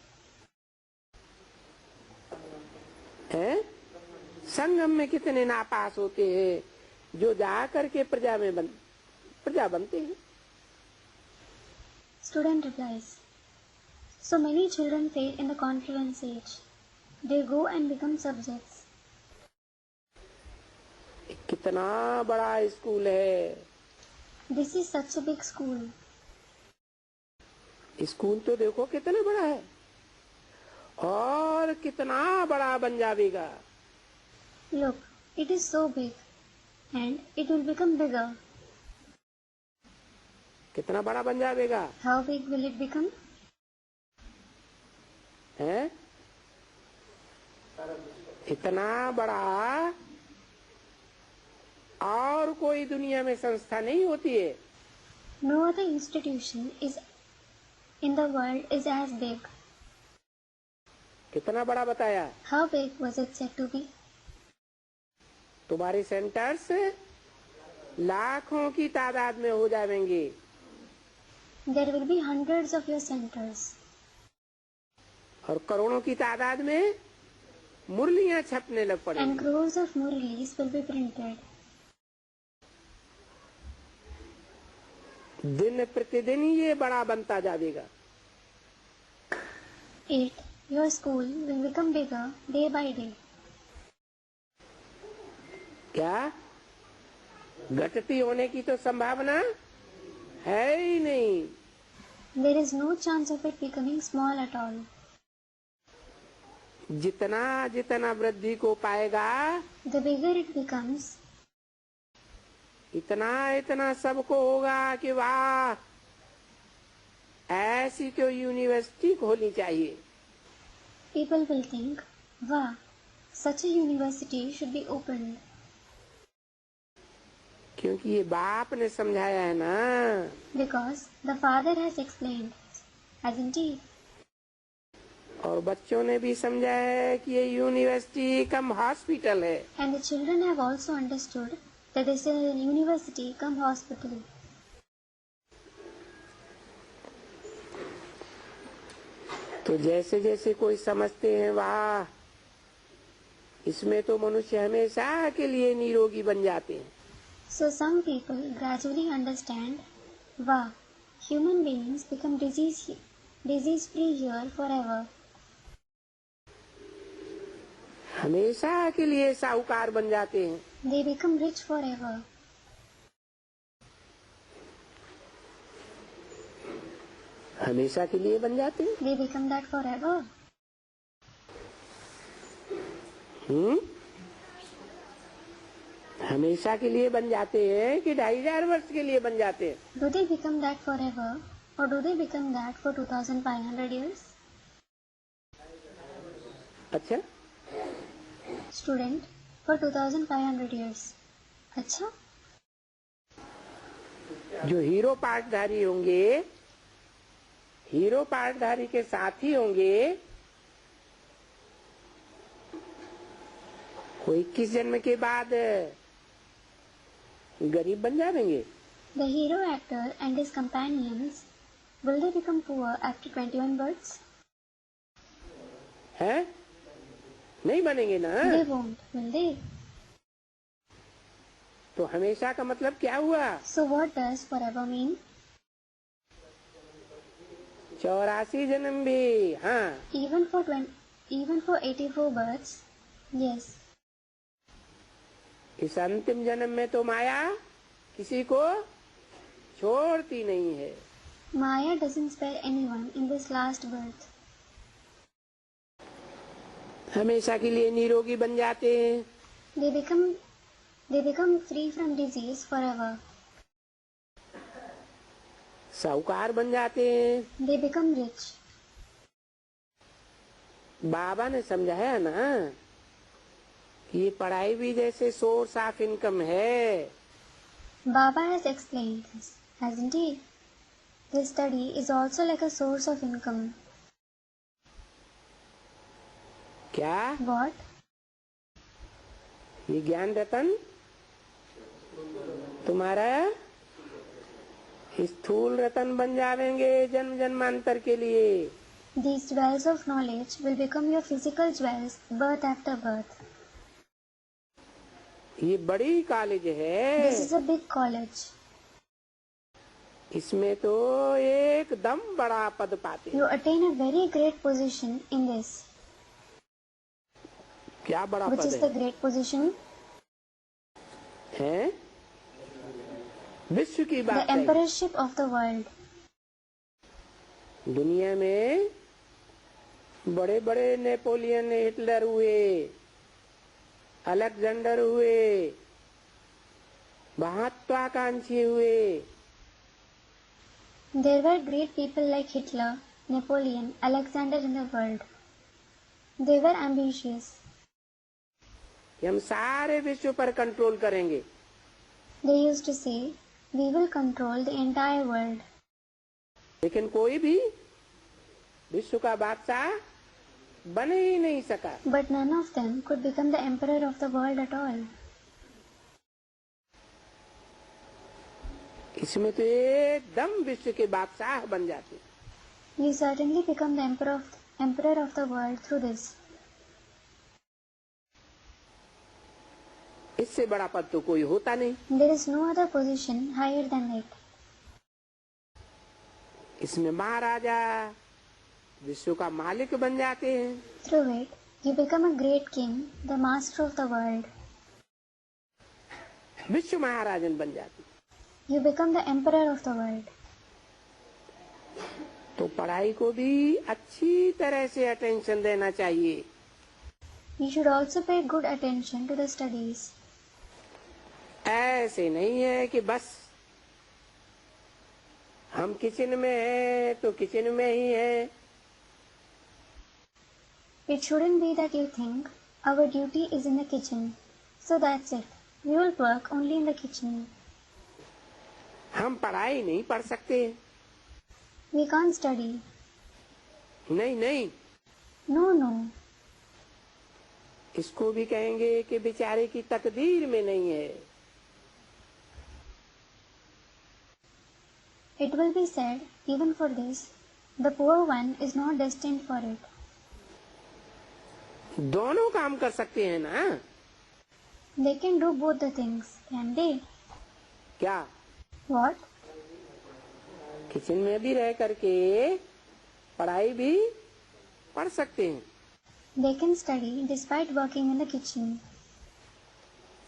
है संगम में कितने नापास होते हैं जो जा करके प्रजा बनते हैं। Student replies, so many children fail in the confluence age. They go and become subjects. कितना बड़ा स्कूल है। This is such a big school. School तो देखो कितना बड़ा है और कितना बड़ा बन जाएगा। Look, it is so big, and it will become bigger. कितना बड़ा बन जाएगा? How big will it become? है इतना बड़ा और कोई दुनिया में संस्था नहीं होती है। No other institution is in the world is as big. कितना बड़ा बताया? How big was it said to be? तुम्हारे सेंटर्स लाखों की तादाद में हो जाएंगे। There will be hundreds of your centers. और करोड़ों की तादाद में मुरलियां छपने लग And पड़ेंगी। crores of murlis will be printed. दिन प्रतिदिन ये बड़ा बनता जाएगा। 8. Your school will become bigger day by day. क्या घटती होने की तो संभावना है ही नहीं। There is no chance of it becoming small at all. जितना जितना वृद्धि को पाएगा The bigger it becomes, इतना इतना सबको होगा कि वाह ऐसी तो यूनिवर्सिटी खोलनी चाहिए। people will think, wow, such a university should be opened. क्योंकि ये बाप ने समझाया है ना। Because the father has explained, hasn't he? और बच्चों ने भी समझा है कि ये यूनिवर्सिटी कम हॉस्पिटल है। And the children have also understood that this is a university come hospital. तो जैसे जैसे कोई समझते हैं वाह इसमें तो मनुष्य हमेशा के लिए निरोगी बन जाते हैं। So some people gradually understand, wow, human beings become disease free here forever. हमेशा के लिए साहूकार बन जाते हैं। They become rich forever. हमेशा के लिए बन जाते हैं। They become that forever. हमेशा के लिए बन जाते हैं कि 2500 वर्ष के लिए बन जाते हैं? Do they become that forever, or do they become that for 2500 years? अच्छा, Student, for 2500 years. अच्छा, जो हीरो पाठधारी होंगे, हीरो पाठधारी के साथी होंगे, वो 21 जन्म के बाद गरीब बन जाएंगे। the hero actor and his companions, will they become poor after 21 births? हैं? नहीं बनेंगे ना। They won't, will they? तो हमेशा का मतलब क्या हुआ? So what does forever mean? 84 जन्म भी, हाँ। Even for 84 births? Yes. इस अंतिम जन्म में तो माया किसी को छोड़ती नहीं है। Maya doesn't spare anyone in this last birth. हमेशा के लिए निरोगी बन जाते हैं। They become free from disease forever. साहूकार बन जाते हैं। They become rich. बाबा ने समझाया ना कि ये पढ़ाई भी जैसे सोर्स ऑफ इनकम है। Baba has explained this, hasn't he? This study is also like a source of income. क्या? What? ये ज्ञान रतन तुम्हारा स्थूल रतन बन जाएंगे जन्म जन्मांतर के लिए। These jewels of knowledge will become your physical jewels birth after birth. ये बड़ी कॉलेज है। This is a big college. इसमें तो एकदम बड़ा पद पाते हैं। You attain a very great position in this. क्या बड़ा Which पद is है? the great position? हैं? विश्व की The बात है। emperorship of the world. दुनिया में बड़े बड़े नेपोलियन, हिटलर हुए, अलेक्जेंडर हुए, महत्वाकांक्षी हुए। There were great people like Hitler, Napoleon, Alexander in the world. They were ambitious. कि हम सारे विश्व पर कंट्रोल करेंगे। They used to say, we will control the entire world. लेकिन कोई भी विश्व का बादशाह बन ही नहीं सका। But none of them could become the emperor of the world at all. इसमें तो एकदम विश्व के बादशाह बन जाते। You certainly become the emperor of the world through this. इससे बड़ा पद तो कोई होता नहीं। There is no other position higher than it. इसमें महाराजा विश्व का मालिक बन जाते हैं। Through it, you become a great king, the master of the world. विश्व महाराजन बन जाते। You become the emperor of the world. तो पढ़ाई को भी अच्छी तरह से अटेंशन देना चाहिए। You should also pay good attention to the studies. ऐसे नहीं है कि बस हम किचन में हैं तो किचन में ही हैं। It shouldn't be that you think our duty is in the kitchen, so that's it. We will work only in the kitchen. हम पढ़ाई नहीं पढ़ सकते। We can't study. नहीं नहीं, No, no. इसको भी कहेंगे कि बेचारे की तकदीर में नहीं है। It will be said, even for this, the poor one is not destined for it. दोनों काम कर सकते हैं ना। They can do both the things, can they? क्या? What? किचन में भी रह करके पढ़ाई भी पढ़ सकते हैं। They can study despite working in the kitchen.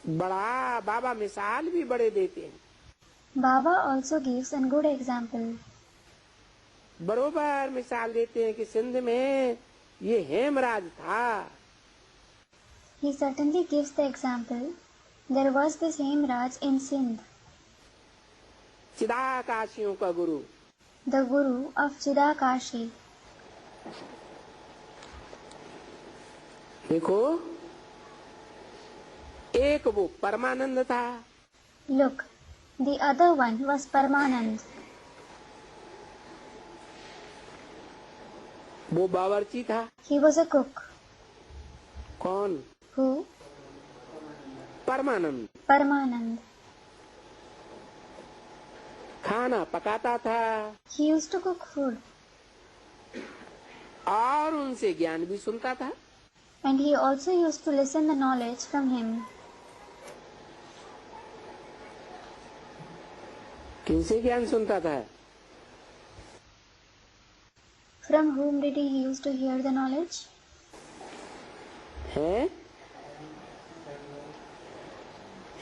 बड़ा बाबा मिसाल भी बड़े देते हैं। Baba also gives a good example. बरोबर मिसाल देते हैं कि सिंध में ये हेमराज था। He certainly gives the example. There was this Hemraj in Sindh, चिदाकाशियों का गुरु। the guru of Chidakashi. देखो, एक वो परमानंद था, Look, the other one was Paramanand. वो बावर्ची था। He was a cook. कौन? Who? परमानंद। Paramanand. खाना पकाता था He used to cook food, और उनसे ज्ञान भी सुनता था। and he also used to listen the knowledge from him. किनसे ज्ञान सुनता था? From whom did he used to hear the knowledge? है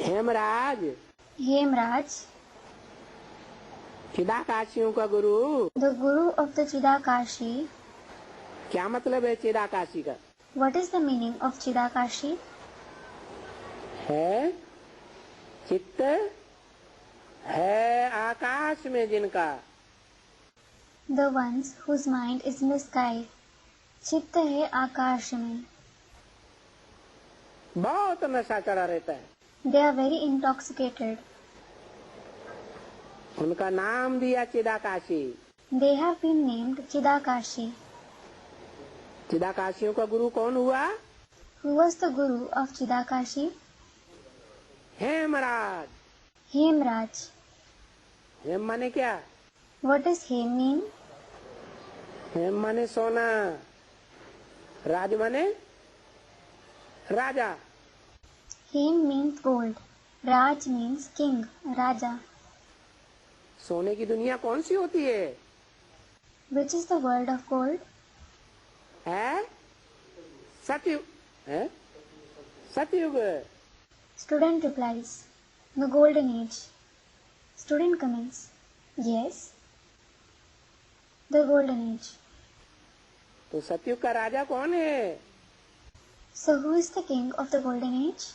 हेमराज, Hemraj, चिदाकाशियों का गुरु। the guru of the Chidakashi. क्या मतलब है चिदाकाशी का? What is the meaning of Chidakashi? है चित्त है आकाश में जिनका। The ones whose mind is in the sky. चित्त है आकाश में. बहुत नशा चढ़ा रहता है। They are very intoxicated. उनका नाम दिया चिदाकाशी। They have been named Chidakashi. चिदाकाशियों का गुरु कौन हुआ? Who was the guru of Chidakashi? Hemraj. Hemraj. हेम माने क्या? What does Hem mean? हेम माने सोना, राज माने राजा। Hem means gold. Raj means king, Raja. सोने की दुनिया कौन सी होती है? Which is the world of gold? है सतयुग। है सतयुग। Student replies, the golden age. Student comments, yes, the golden age. तो सतयुग का राजा कौन है? So who is the king of the golden age?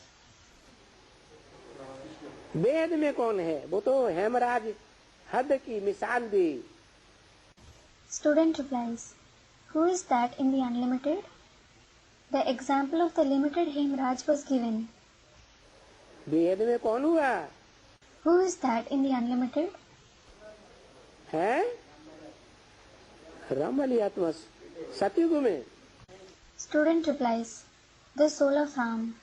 वेद में कौन है? वो तो हेमराज हद की मिसाल दी। Student replies, who is that in the unlimited? The example of the limited Hemraj was given. वेद में कौन हुआ? Who is that in the unlimited? है रमलियात्मा सतयुग में। Student replies, the soul of Ram.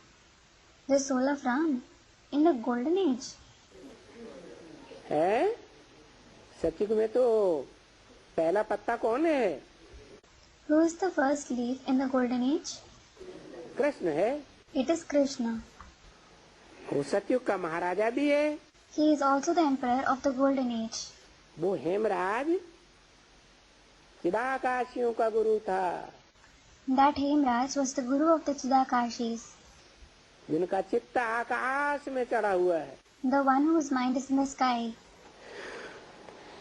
The soul of Ram in the golden age. है सतयुग में तो पहला पत्ता कौन है? Who is the first leaf in the golden age? Krishna है। It is Krishna. वो सतयुग का महाराजा भी है। He is also the emperor of the golden age. वो हेमराज चिदाकाशियों का गुरु था, That Hemraj was the guru of the Chidakashis, जिनका चित्त आकाश में चढ़ा हुआ है। the one whose mind is in the sky.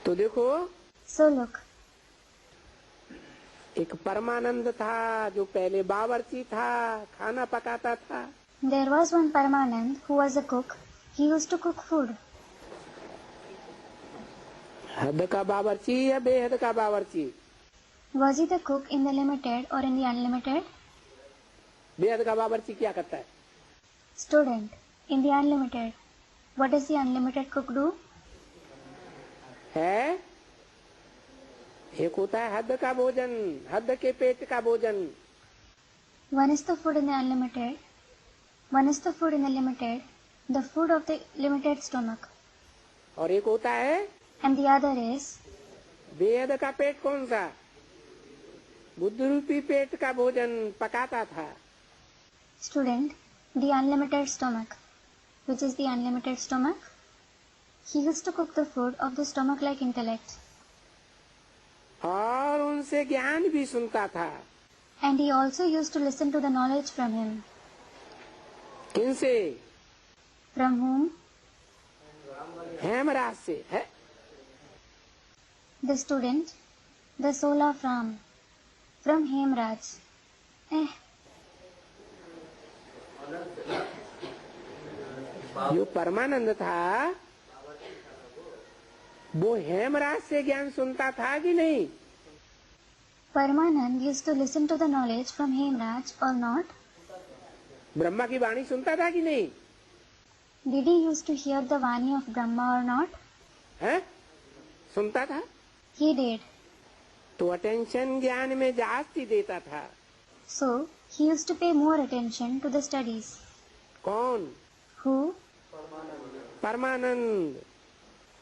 तो देखो, So look, एक परमानंद था जो पहले बावर्ची था, खाना पकाता था। there was one Paramanand who was a cook. He used to cook food. हद का बावर्ची या बेहद का बावर्ची? Was he the cook in the limited or in the unlimited? बेहद का बावर्ची क्या करता है? Student, in the unlimited. What does the unlimited cook do? है एक होता है हद का भोजन, हद के पेट का भोजन। One is the food in the unlimited. One is the food in the limited, the food of the limited stomach. और एक होता है And the other is बेहद का पेट। कौन सा? बुद्ध रूपी पेट का भोजन पकाता था। student, the unlimited stomach. Which is the unlimited stomach? He used to cook the food of the stomach like intellect. और उनसे ज्ञान भी सुनता था। And he also used to listen to the knowledge from him. किनसे? From whom? Hemraj से है। The student, the soul of Ram. From Hemraj. जो परमानंद था वो हेमराज से ज्ञान सुनता था कि नहीं? Paramanand used to listen to the knowledge from Hemraj or not? Brahma की वाणी सुनता था कि नहीं? Did he used to hear the Vani of Brahma or not? है? सुनता था। He did. तो अटेंशन ज्ञान में जास्ती देता था। So, he used to pay more attention to the studies. कौन? Who? Parmanand.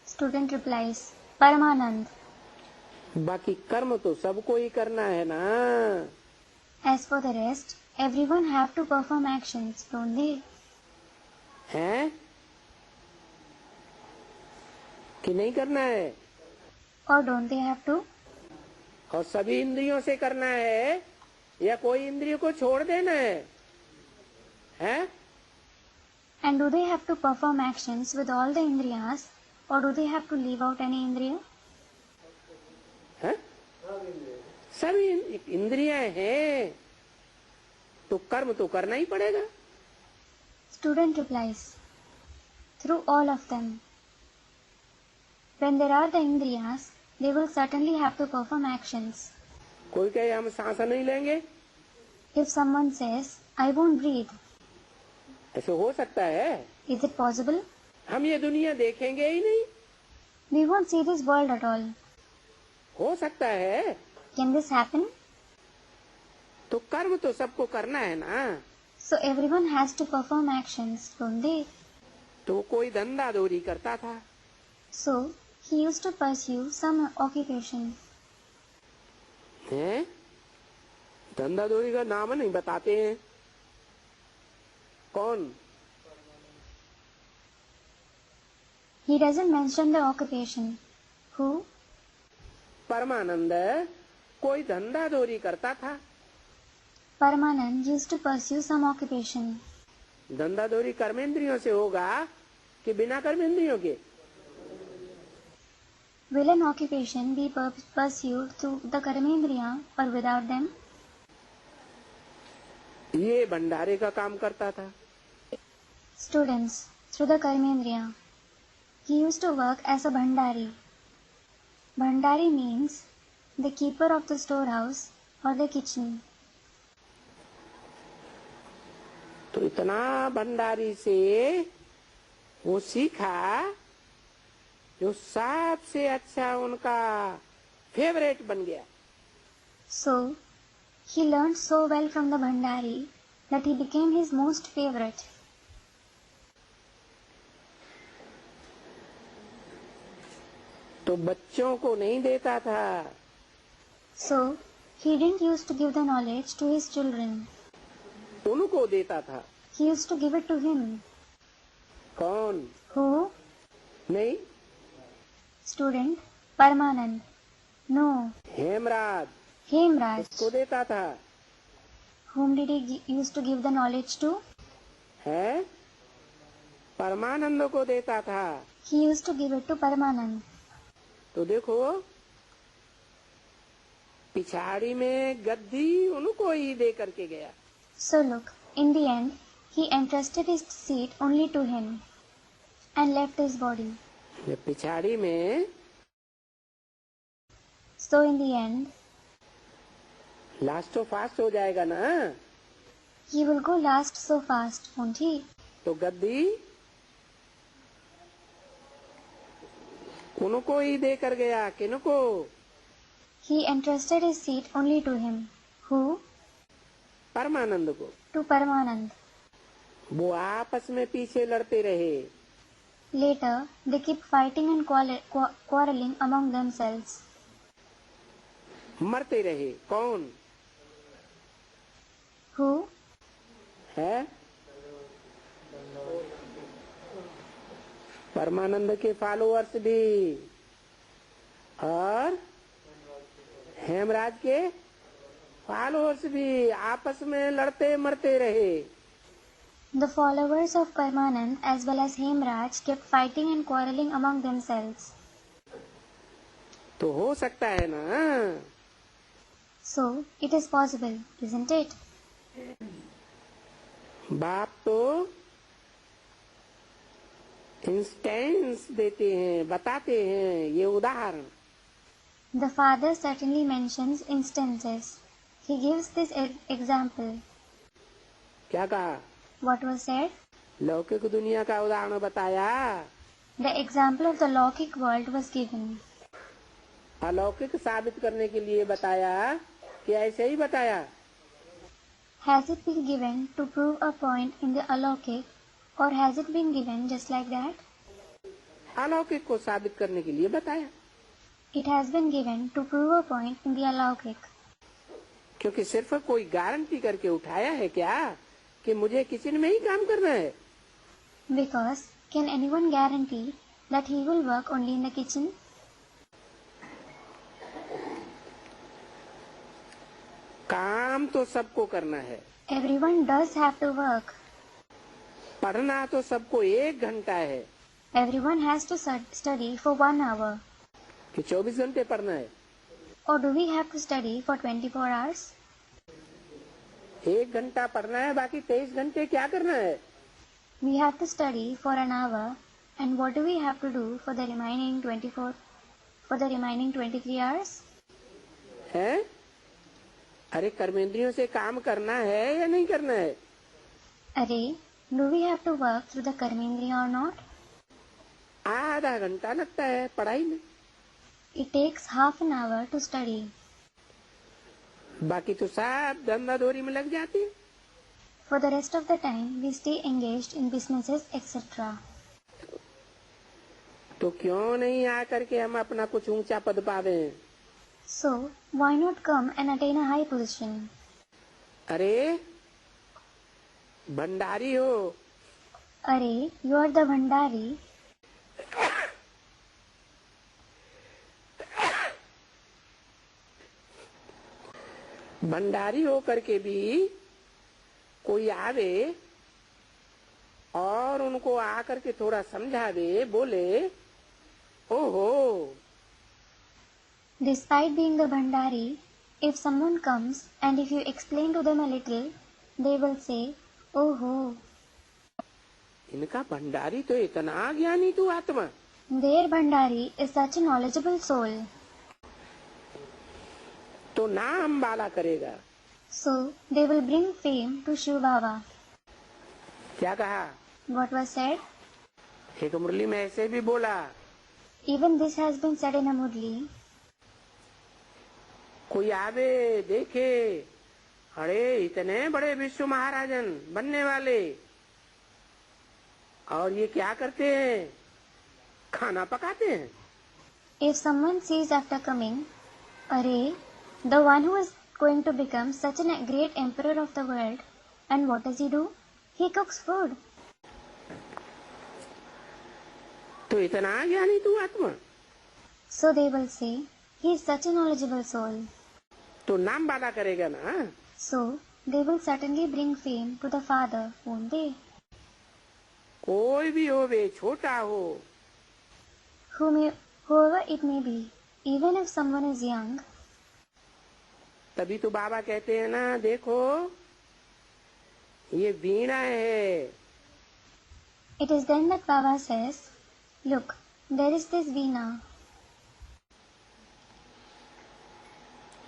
Student replies, Paramanand. बाकी कर्म तो सबको ही करना है ना। As for the rest, everyone have to perform actions, don't they? है कि नहीं करना है? Or don't they have to? और सभी इंद्रियों से करना है या कोई इंद्रियों को छोड़ देना है? हैं? And do they have to perform actions with all the indriyas, or do they have to leave out any indriya? हैं? सभी इंद्रियां हैं तो कर्म तो करना ही पड़ेगा। Student replies, through all of them. When there are the indriyas, they will certainly have to perform actions. कोई कहे हम सांस नहीं लेंगे, If someone says, I won't breathe, ऐसे हो सकता है? is it possible? हम ये दुनिया देखेंगे ही नहीं, We won't see this world at all. हो सकता है? Can this happen? तो कर्म तो सबको करना है ना। So everyone has to perform actions, don't they? तो कोई धंधा दौरी करता था। So he used to pursue some occupation. हैं? धंधा दौरी का नाम नहीं बताते हैं। कौन? He doesn't mention the occupation. Who? परमानंद कोई धंधा दौरी करता था। Paramanand used to pursue some occupation. धंधा दौरी कर्मेंद्रियों से होगा कि बिना कर्मेंद्रियों के? Will an occupation be pursued through the karmendriya or without them? ये भंडारे का काम करता था। Students, through the karmendriya. He used to work as a bhandari. Bhandari means the keeper of the storehouse or the kitchen. तो इतना भंडारी से वो सीखा जो सबसे अच्छा उनका फेवरेट बन गया। So, he learned so well from the bhandari that he became his most favorite. तो बच्चों को नहीं देता था। So, he didn't used to give the knowledge to his children. उनको देता था। He used to give it to him. कौन? Who? नहीं, Student, Paramanand. No, Hemraj Hemraj. को देता था। Whom did he used to give the knowledge to? है? परमानंद को देता था। He used to give it to Paramanand. तो देखो पिछाड़ी में गद्दी उनको ही दे करके गया। So look, in the end, he entrusted his seat only to him and left his body. ये पिछाड़ी में So in the end, last तो फास्ट हो जाएगा ना। he will go last so fast, won't he? तो गद्दी उनको ही दे कर गया। किनको? He entrusted his seat only to him. Who? परमानंद को। To Paramanand. वो आपस में पीछे लड़ते रहे। Later, they keep fighting and quarreling among themselves. मरते रहे। कौन? Who? है? परमानंद के फॉलोअर्स भी। और हेमराज के फॉलोअर्स भी आपस में लड़ते मरते रहे। The followers of Parmanand as well as Hemraj kept fighting and quarreling among themselves. तो हो सकता है ना? So, it is possible, isn't it? बाप तो इंस्टेंस देते हैं, बताते हैं, ये उदाहरण। The father certainly mentions instances. He gives this example. क्या कहा? What was said? लौकिक दुनिया का उदाहरण बताया। The example of the Lokik world was given. अलौकिक साबित करने के लिए बताया कि ऐसे ही बताया? Has it been given to prove a point in the Alokik, or has it been given just like that? अलौकिक को साबित करने के लिए बताया। It has been given to prove a point in the Alokik. क्योंकि सिर्फ कोई गारंटी करके उठाया है क्या कि मुझे किचन में ही काम करना है? Because can anyone guarantee that he will work only in the kitchen? काम तो सबको करना है। Everyone does have to work. पढ़ना तो सबको 1 घंटा है। Everyone has to study for 1 hour. कि 24 घंटे पढ़ना है? Or do we have to study for 24 hours? 1 घंटा पढ़ना है, बाकी 23 घंटे क्या करना है? We have to study for an hour, and what do we have to do for the remaining 23 hours? है? अरे कर्मेंद्रियों से काम करना है या नहीं करना है? अरे, do we have to work through the कर्मेंद्रिय or not? आधा घंटा लगता है पढ़ाई में। It takes half an hour to study. बाकी तो सब धंधाधोरी में लग जाते हैं। For the rest of the time, we stay engaged in businesses, etc. तो क्यों नहीं आकर के हम अपना कुछ ऊंचा पद पावे? So, why not come and attain a high position? अरे भंडारी हो। अरे, you are the Bhandari. Bhandari हो करके भी कोई आवे और उनको आकर के थोड़ा समझावे, बोले ओहो। Despite being the Bhandari, if someone comes and if you explain to them a little, they will say, oh ho. इनका भंडारी तो इतना ज्ञानी तू आत्मा। Their Bhandari is such a knowledgeable soul. तो नाम वाला करेगा। So, they will bring fame to Shiv Baba. क्या कहा? What was said? एक मुरली में ऐसे भी बोला। Even this has been said in a Murli. कोई आवे देखे, अरे इतने बड़े विश्व महाराजन बनने वाले, और ये क्या करते हैं? खाना पकाते हैं। If someone sees after coming, Arey, the one who is going to become such a great emperor of the world, and what does he do? He cooks food. तो इतना ज्ञानी तू आत्मा। So they will say, he is such a knowledgeable soul. तो नाम वाला करेगा ना। So they will certainly bring fame to the Father, won't they? कोई भी हो, वे छोटा हो। Whoever it may be, even if someone is young. तभी तो बाबा कहते हैं ना, देखो ये वीणा है। It is then that Baba says, look, there is this Veena.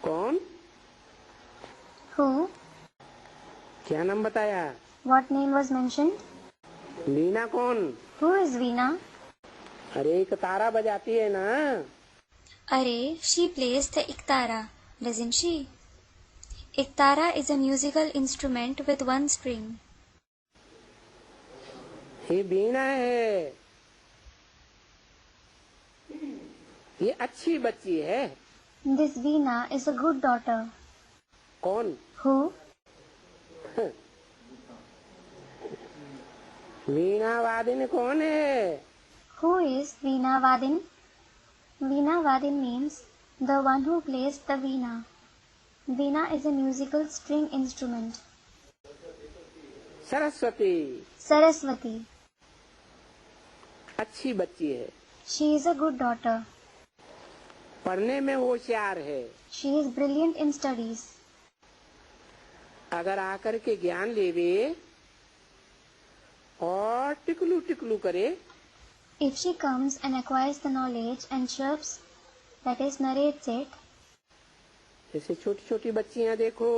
कौन? Who? क्या नाम बताया? What name was mentioned? वीणा कौन? Who is Veena? अरे एक तारा बजाती है ना। Arey, she plays the Iktara, doesn't she? Iktara is a musical instrument with 1 string. ये वीणा है, ये अच्छी बच्ची है। This Veena is a good daughter. कौन? Who? वीणा वादिन कौन है? Who is Veena Vadin? Veena Vadin means the one who plays the Veena. Veena is a musical string instrument. Saraswati Saraswati. अच्छी बच्ची है, She is a good daughter. पढ़ने में होशियार है, She is brilliant in studies. अगर आकर के ज्ञान लेवे और टिकलू टिकलू करे, If she comes and acquires the knowledge and chirps, that is narrates it, जैसे छोटी छोटी बच्चियां देखो,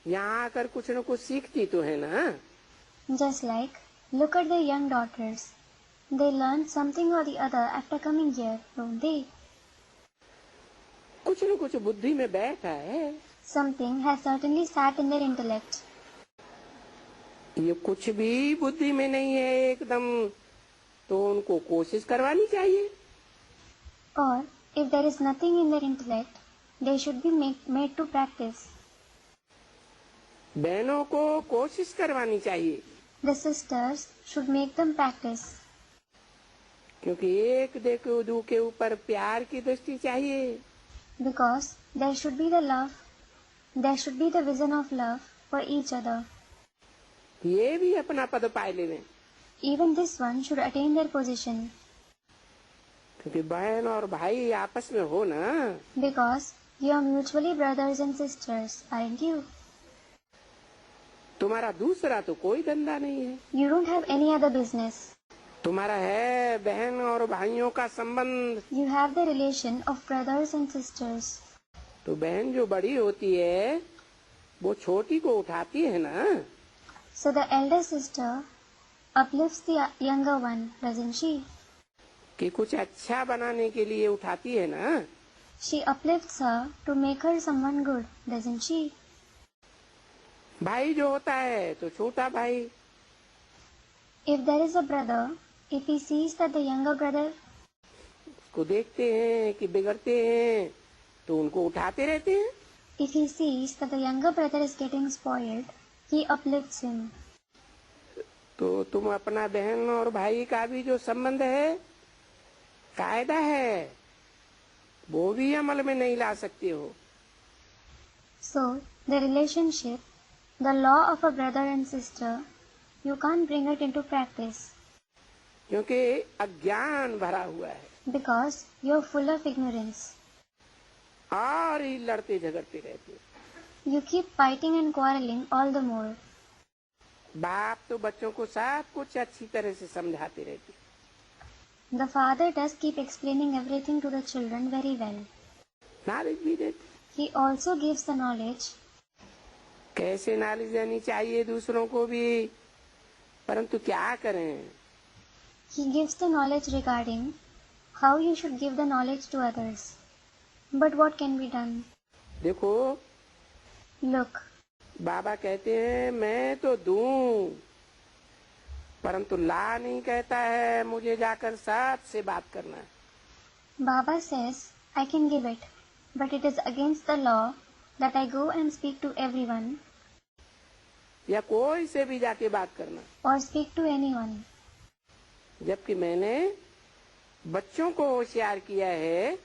यहाँ आकर कुछ न कुछ सीखती तो है ना। just like, look at the young daughters. They learn something or the other after coming here, don't they? कुछ न कुछ बुद्धि में बैठा है। Something has certainly sat in their intellect. ये कुछ भी बुद्धि में नहीं है एकदम, तो उनको कोशिश करवानी चाहिए। Or, if there is nothing in their intellect, they should be made to practice. बहनों को कोशिश करवानी चाहिए, The sisters should make them practice. क्योंकि एक दो के ऊपर प्यार की दृष्टि चाहिए। Because there should be the love, there should be the vision of love for each other. ये भी अपना पद पाए लेवे, Even this one should attain their position. क्योंकि बहन और भाई आपस में हो ना। Because you are mutually brothers and sisters, aren't you? तुम्हारा दूसरा तो कोई धंधा नहीं है, You don't have any other business. तुम्हारा है बहन और भाइयों का संबंध। You have the relation of brothers and sisters. तो बहन जो बड़ी होती है वो छोटी को उठाती है ना। So the elder sister uplifts the younger one, doesn't she? कि कुछ अच्छा बनाने के लिए उठाती है ना। She uplifts her to make her someone good, doesn't she? भाई जो होता है तो छोटा भाई, If there is a brother, if he sees that the younger brother, उसको देखते हैं कि बिगड़ते हैं तो उनको उठाते रहते हैं। if he sees that the younger brother is getting spoiled, he uplifts him. तो तुम अपना बहन और भाई का भी जो संबंध है, कायदा है, वो भी अमल में नहीं ला सकते हो। So, the relationship, the law of a brother and sister, you can't bring it into practice क्योंकि अज्ञान भरा हुआ है because you're full of ignorance. और ही लड़ते झगड़ते रहते हो। You keep fighting and quarreling all the more. बाप तो बच्चों को सब कुछ अच्छी तरह से समझाते रहते। The father does keep explaining everything to the children very well. Knowledge भी देते। He also gives the knowledge. कैसे नॉलेज देनी चाहिए दूसरों को भी, परंतु क्या करें। He gives the knowledge regarding how you should give the knowledge to others. But what can be done? देखो, Look, बाबा कहते हैं मैं तो दूं, परंतु ला नहीं कहता है मुझे जाकर सबसे बात करना है। Baba says, I can give it, but it is against the law that I go and speak to everyone या कोई से भी जाके बात करना, or speak to anyone. जबकि मैंने बच्चों को होशियार किया है,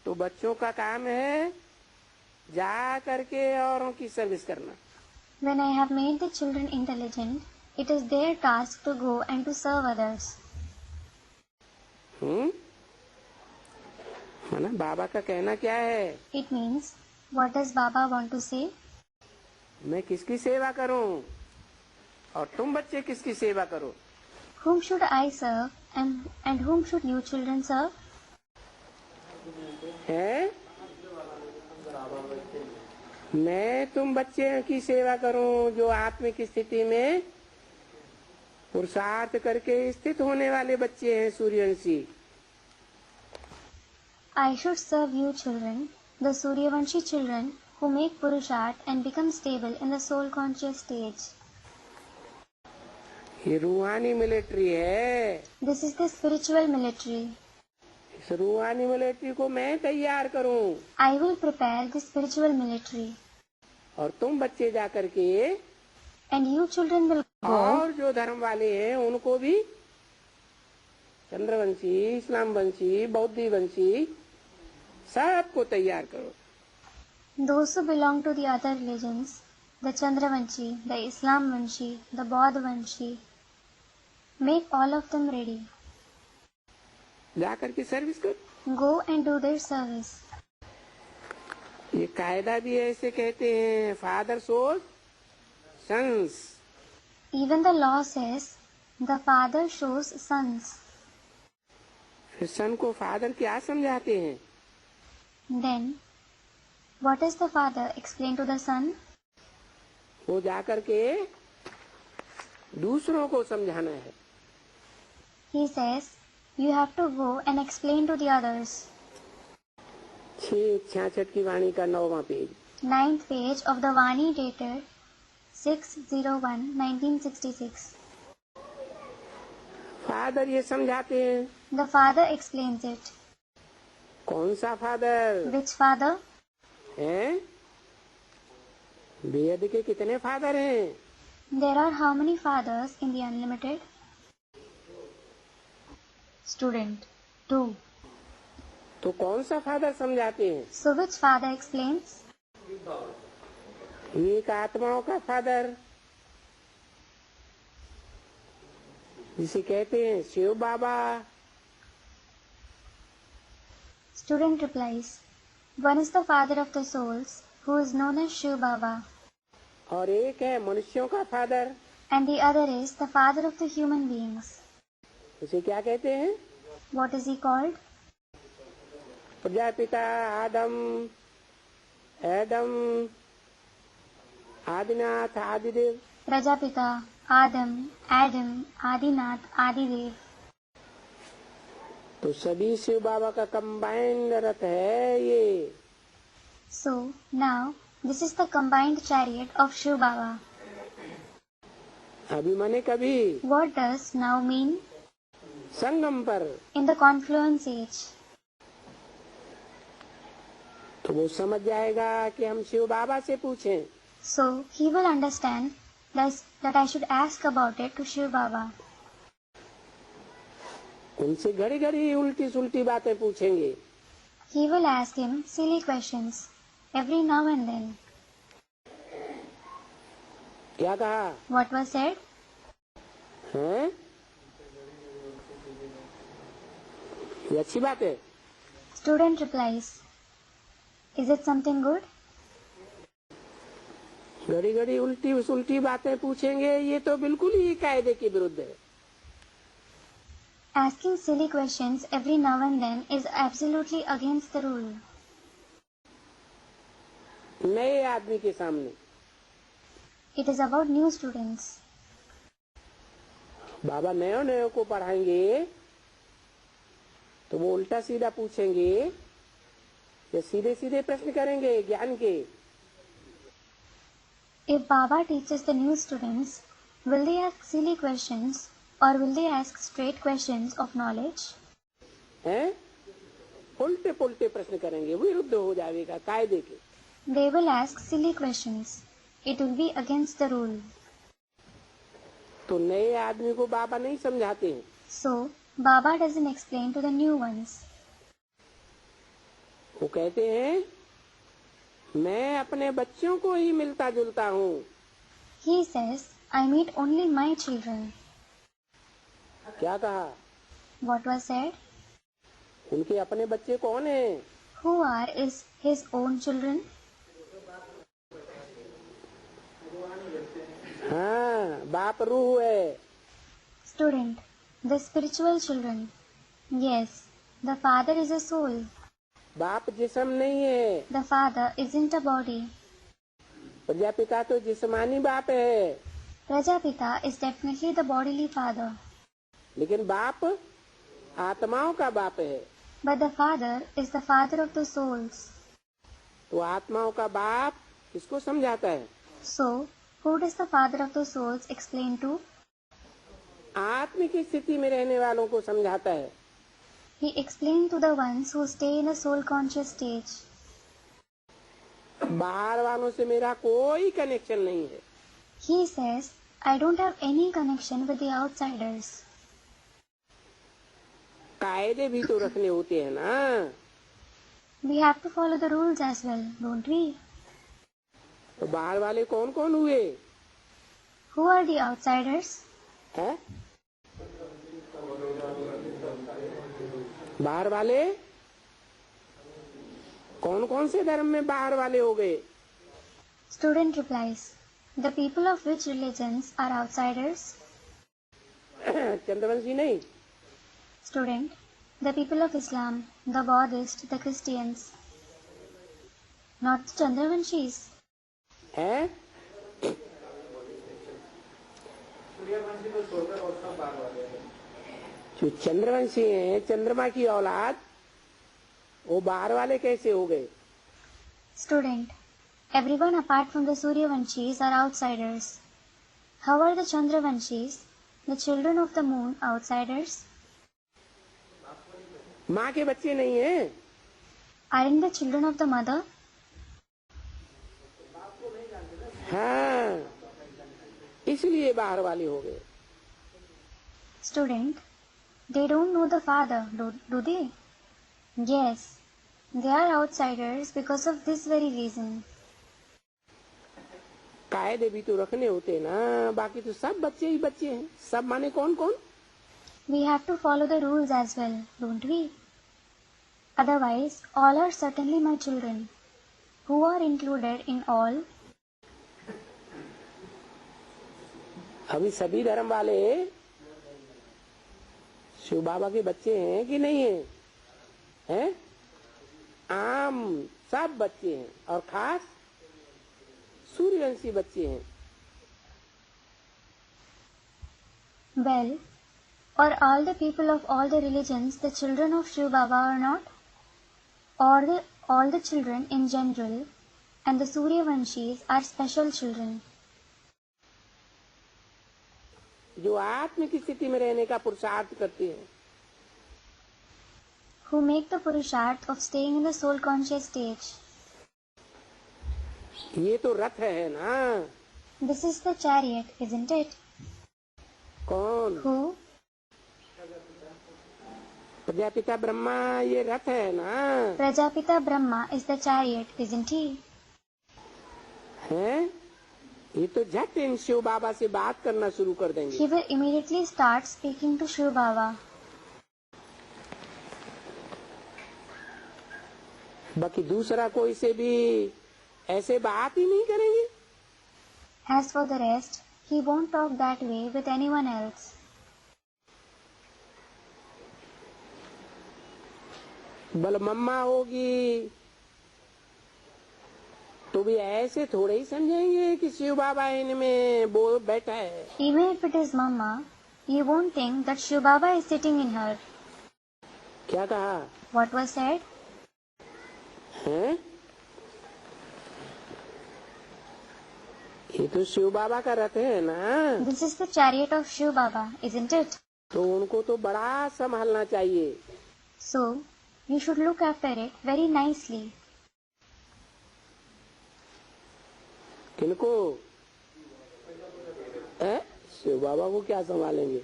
तो बच्चों का काम है जा करके औरों की सर्विस करना। When I have made the children intelligent, it is their task to go and to serve others. माना बाबा का कहना क्या है? It means, what does Baba want to say? मैं किसकी सेवा करूं और तुम बच्चे किसकी सेवा करो। Whom should I serve and whom should you children serve? है? मैं तुम बच्चे की सेवा करूं जो आत्मिक स्थिति में पुरुषार्थ करके स्थित होने वाले बच्चे हैं, Suryavanshi. I should serve you children, the Suryavanshi children who make Purusharth and become stable in the soul conscious stage. ये रूहानी मिलिट्री है। This is the spiritual military. इस रूहानी मिलिट्री को मैं तैयार करूं I will prepare the spiritual military. और तुम बच्चे जाकर के And you children will go और जो धर्म वाले हैं उनको भी, चंद्रवंशी, इस्लाम वंशी, बौद्धि वंशी, सबको तैयार करो। Those who belong to the other religions, the Chandravanshi, the Islamvanshi, the Bodhvanshi, make all of them ready. जा करके सर्विस कर। Go and do their service. ये कायदा भी ऐसे कहते हैं, father shows sons. Even the law says, the father shows sons. फिर सन को फादर क्या समझाते हैं? Then, what does the father explain to the son? वो जाकर के दूसरों को समझाना है। He says, you have to go and explain to the others. 666 की वाणी का 9वां पेज। 9th page of the Vani dated 6/01/1966. Father ये समझाते हैं। The father explains it. कौन सा फादर? Which father? हैं? वेद के कितने फादर हैं? There are how many fathers in the Unlimited? Student 2. तो कौन सा फादर समझाते हैं? So which father explains? एक आत्माओं का फादर, जिसे कहते हैं शिव बाबा। Student replies, one is the father of the souls, who is known as Shiv Baba, और एक है मनुष्यों का father, and the other is the father of the human beings. उसे क्या कहते हैं? What is he called? Prajapita, Adam, Adam, Adinath, Adidev. Prajapita, Adam, Adinath, Adidev. तो सभी शिव बाबा का कंबाइंड रथ है ये। So, now, this is the combined chariot of Shiv Baba. अभी मने कभी What does now mean? संगम पर। In the confluence age. तो वो समझ जाएगा कि हम शिव बाबा से पूछें। So, he will understand that I should ask about it to Shiv Baba. उनसे घड़ी घड़ी उल्टी सुल्टी बातें पूछेंगे। He will ask him silly questions every now and then. क्या कहा? What was said? हैं? ये अच्छी बात है। Student replies, is it something good? घड़ी घड़ी उल्टी सुल्टी बातें पूछेंगे, ये तो बिल्कुल ही कायदे के विरुद्ध है। Asking silly questions every now and then is absolutely against the rule. नए आदमी के सामने It is about new students. बाबा नयो नयो को पढ़ाएंगे तो वो उल्टा सीधा पूछेंगे या सीधे सीधे प्रश्न करेंगे ज्ञान के? If Baba teaches the new students, will they ask silly questions or will they ask straight questions of knowledge? हैं? उल्टे पुल्टे प्रश्न करेंगे, विरुद्ध हो जाएगा कायदे के। They will ask silly questions. It will be against the rule. तो नए आदमी को बाबा नहीं समझाते हैं। So, Baba doesn't explain to the new ones. वो कहते हैं मैं अपने बच्चों को ही मिलता जुलता हूँ। He says, I meet only my children. क्या कहा? What was said? उनके अपने बच्चे कौन हैं? Who are his own children? हाँ, बाप रूह है। Student, the spiritual children. Yes, the father is a soul. बाप जिस्म नहीं है। The father isn't a body. Prajapita तो जिस्मानी बाप है। Prajapita is definitely the bodily father. लेकिन बाप आत्माओं का बाप है। But the father is the father of the souls. तो आत्माओं का बाप किसको समझाता है? So, who does the father of the souls explain to? आत्म की स्थिति में रहने वालों को समझाता है। He explained to the ones who stay in a soul conscious stage. बाहर वालों से मेरा कोई कनेक्शन नहीं है। He says, I don't have any connection with the outsiders. कायदे भी तो रखने होते हैं ना। We have to follow the rules as well, don't we? तो बाहर वाले कौन कौन हुए? Who are the outsiders? हैं? बाहर वाले कौन कौन से धर्म में बाहर वाले हो गए? Student replies, the people of which religions are outsiders? Chandravanshi नहीं। Student, the people of Islam, the Buddhists, the Christians. Not the Chandravanshis. हैं? जो चंद्रवंशी हैं, चंद्रमा की औलाद, वो बाहर वाले कैसे हो गए? Student, everyone apart from the Suryavanshis are outsiders. How are the Chandravanshis, the children of the moon, outsiders? माँ के बच्चे नहीं हैं? Aren't the children of the mother? हाँ, इसलिए बाहर वाले हो गए। Student, they don't know the father, do they? Yes, they are outsiders because of this very reason. कायदे भी तो रखने होते ना, बाकी तो सब बच्चे ही बच्चे हैं। सब माने कौन कौन? We have to follow the rules as well, don't we? Otherwise, all are certainly my children. Who are included in all? अभी सभी धर्म वाले शिव बाबा के बच्चे हैं कि नहीं हैं? हैं? आम सब बच्चे हैं और खास सूर्यवंशी बच्चे हैं। Well, are all the people of all the religions the children of Shiv Baba or not? Or all the children in general and the Suryavanshis are special children? जो आत्म की स्थिति में रहने का पुरुषार्थ करते हैं, Who make the purusharth of staying in the soul conscious stage. ये तो रथ है ना। This is the chariot, isn't it? कौन? Who? प्रजापिता ब्रह्मा ये रथ है ना। Prajapita Brahma is the chariot, isn't he? हैं? ये तो झट इन शिव बाबा से बात करना शुरू कर देंगे। He will immediately start speaking to Shiv Baba. बाकी दूसरा कोई से भी ऐसे बात ही नहीं करेंगे। As for the rest, he won't talk that way with anyone else. बल मम्मा होगी तो भी ऐसे थोड़े ही समझेंगे कि शिव बाबा इनमें बोल बैठा है। Even if it is Mama, you won't think that Shiv Baba is sitting in her. क्या कहा? What was said? हैं? ये तो शिव बाबा का रथ है ना। This is the chariot of Shiv Baba, isn't it? तो उनको तो बड़ा संभालना चाहिए। So, you should look after it very nicely. किनको? शिव बाबा को क्या संभालेंगे?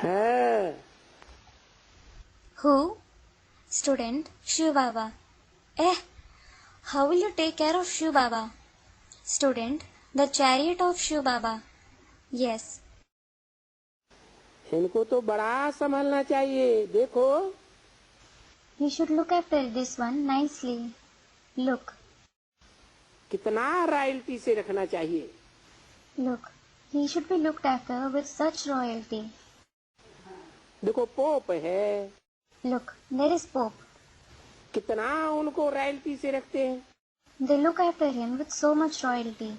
है। Who? Student, Shiv Baba. How will you take care of Shiv Baba? Student, the chariot of Shiv Baba. Yes. इनको तो बड़ा संभालना चाहिए। देखो। You should look after this one nicely. Look. कितना रॉयल्टी से रखना चाहिए। Look, he should be looked after with such royalty. देखो पोप है। Look, there is Pope. कितना उनको रॉयल्टी से रखते हैं। They look after him with so much royalty.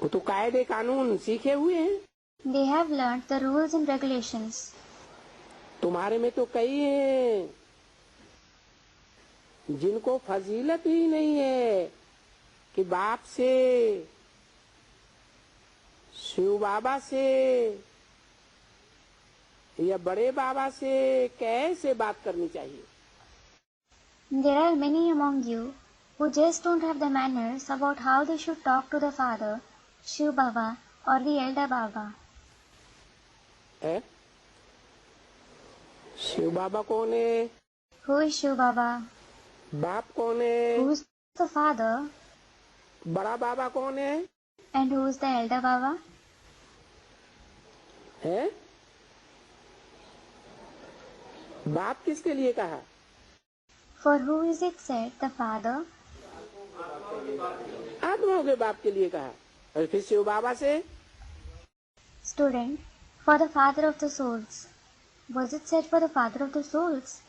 वो तो कायदे कानून सीखे हुए हैं। They have learnt the rules and regulations. तुम्हारे में तो कई हैं जिनको फजीलत ही नहीं है कि बाप से, शिव बाबा से या बड़े बाबा से कैसे बात करनी चाहिए। There are many among you who just don't have the manners about how they should talk to the father, Shiv Baba or the elder Baba. Shiv बाबा कौन है? Who is Shiv Baba? बाप कौन है? Who is the father? बड़ा बाबा कौन है? And who is the elder Baba? है? बाप किसके लिए कहा? For who is it said the father? आत्माओं के बाप के लिए कहा। और फिर शिव बाबा से? Student, for the father of the souls. Was it said for the father of the souls?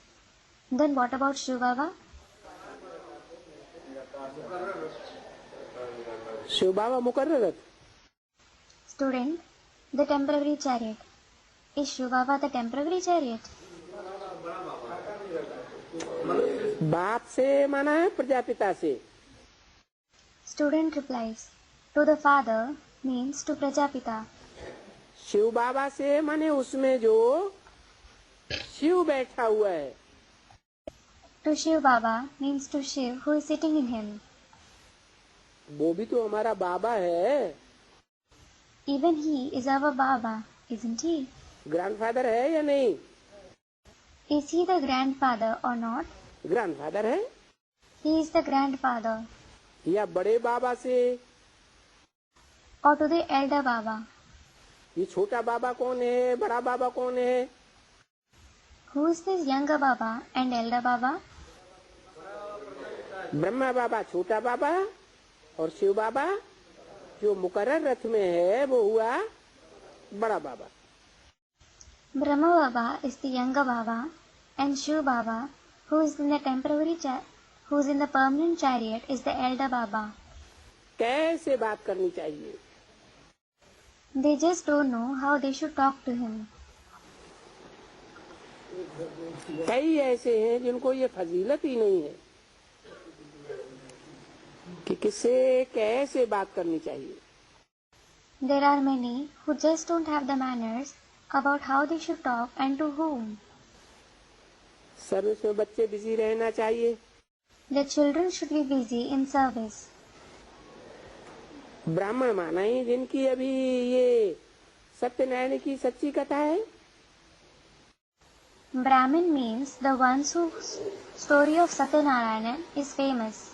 Then what about Shiv Baba? Shiv Baba मुकर्ररत। Student, the temporary chariot. Is Shiv Baba the temporary chariot? बाप से माना है प्रजापिता से? Student replies, to the father means to Prajapita. Shiv बाबा से माने उसमें जो शिव बैठा हुआ है। To Shiv Baba means to Shiv who is sitting in him. वो भी तो हमारा बाबा है। Even he is our Baba, isn't he? Grandfather है या नहीं? Is he the grandfather or not? Grandfather है। He is the grandfather. या बड़े बाबा से? Or to the elder Baba. ये छोटा बाबा कौन है? बड़ा बाबा कौन है? Who is this younger Baba and elder Baba? Brahma बाबा छोटा बाबा और शिव बाबा जो मुकर्रर रथ में है वो हुआ बड़ा बाबा। Brahma Baba is the younger Baba and Shiv Baba who is in the permanent chariot is the elder Baba. कैसे बात करनी चाहिए? They just don't know how they should talk to him. कई ऐसे हैं जिनको ये फजीलत ही नहीं है कि किससे कैसे बात करनी चाहिए। There are many who just don't have the manners about how they should talk and to whom. Service में बच्चे बिजी रहना चाहिए। The children should be busy in service. ब्राह्मण माना ही जिनकी अभी ये सत्यनारायण की सच्ची कथा है। Brahmin means the ones whose story of Satyanarayana is famous.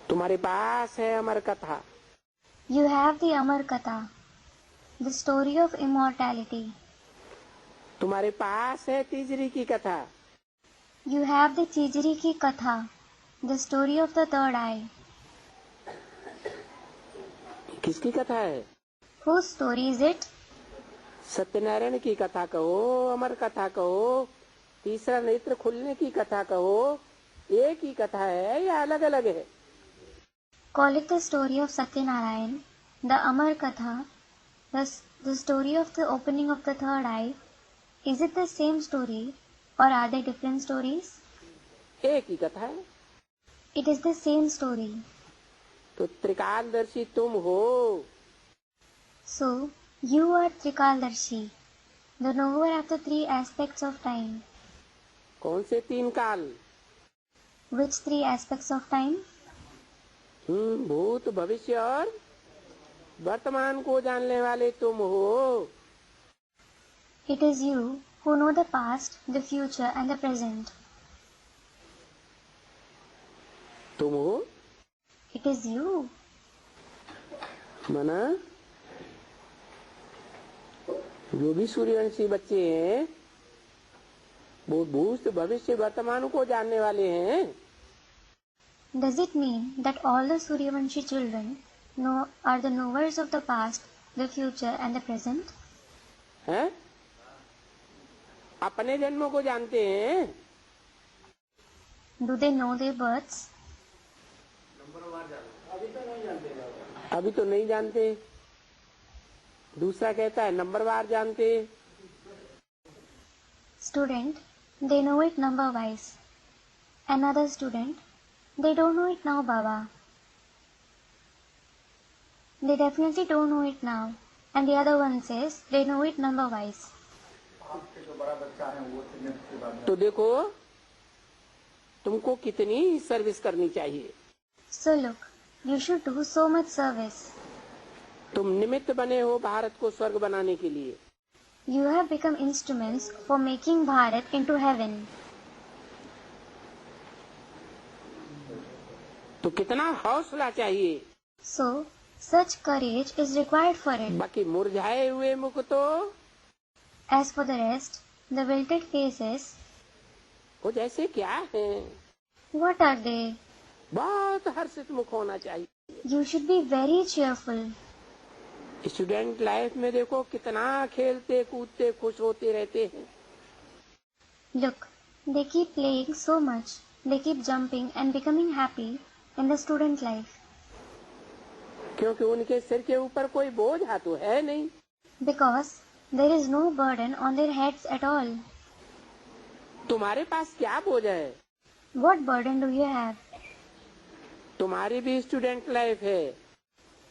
तुम्हारे पास है अमर कथा। You have the Amar Katha, the story of immortality. तुम्हारे पास है तीसरी की कथा। You have the Chijri ki Katha, the story of the third eye. किसकी कथा है? Whose story is it? Satyanarayan की कथा कहो, अमर कथा कहो, तीसरा नेत्र खुलने की कथा कहो, एक ही कथा है या अलग अलग है? Call it the story of Satyanarayan, the Amar Katha, the story of the opening of the third eye. Is it the same story or are they different stories? एक ही कथा है। It is the same story. तो त्रिकालदर्शी तुम हो। So, you are Trikaldarshi, the knower of the three aspects of time. कौन से तीन काल? Which three aspects of time? भूत भविष्य और वर्तमान को जानने वाले तुम हो। It is you who know the past, the future and the present. तुम हो? It is you. मना जो भी सूर्यवंशी बच्चे हैं वो भूत भविष्य वर्तमान को जानने वाले हैं। Does it mean that all the Suryavanshi children are the knowers of the past, the future and the present? हैं? अपने जन्मों को जानते हैं? Do they know their births? अभी तो नहीं जानते। दूसरा कहता है नंबरवार जानते। Student, they know it number wise. Another student, they don't know it now, Baba. They definitely don't know it now. And the other one says they know it number wise. तो देखो तुमको कितनी सर्विस करनी चाहिए। So look, you should do so much service. तुम निमित्त बने हो भारत को स्वर्ग बनाने के लिए। You have become instruments for making Bharat into heaven. तो कितना हौसला चाहिए। So, such courage is required for it. बाकी मुरझाए हुए मुख तो As for the rest, the wilted faces, वो जैसे क्या है, what are they? बहुत हर्षित मुख होना चाहिए। You should be very cheerful. Student life में देखो कितना खेलते कूदते खुश होते रहते हैं। Look, they keep playing so much. They keep jumping and becoming happy in the student life. क्योंकि उनके सिर के ऊपर कोई बोझ तो है नहीं। Because there is no burden on their heads at all. तुम्हारे पास क्या बोझ है? What burden do you have? तुम्हारी भी स्टूडेंट लाइफ है।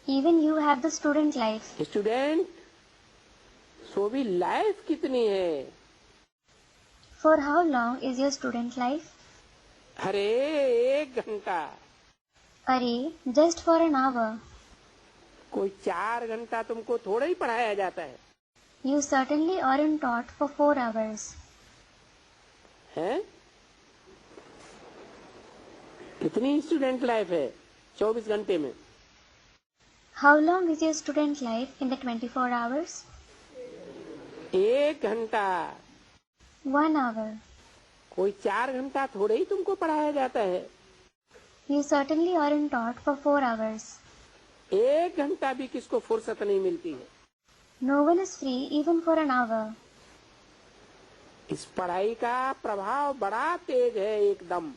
Even you have the student life. Student so भी लाइफ कितनी है? For how long is your student life? अरे 1 घंटा। Array, just for an hour. कोई 4 घंटा तुमको थोड़ा ही पढ़ाया जाता है। You certainly aren't taught for 4 hours. हैं? कितनी स्टूडेंट लाइफ है 24 घंटे में? How long is your student life in the 24 hours? 1 घंटा। 1 hour. कोई 4 घंटा थोड़े ही तुमको पढ़ाया जाता है। You certainly aren't taught for 4 hours. 1 घंटा भी किसको फुर्सत नहीं मिलती है। No one is free even for an hour. इस पढ़ाई का प्रभाव बड़ा तेज है एकदम।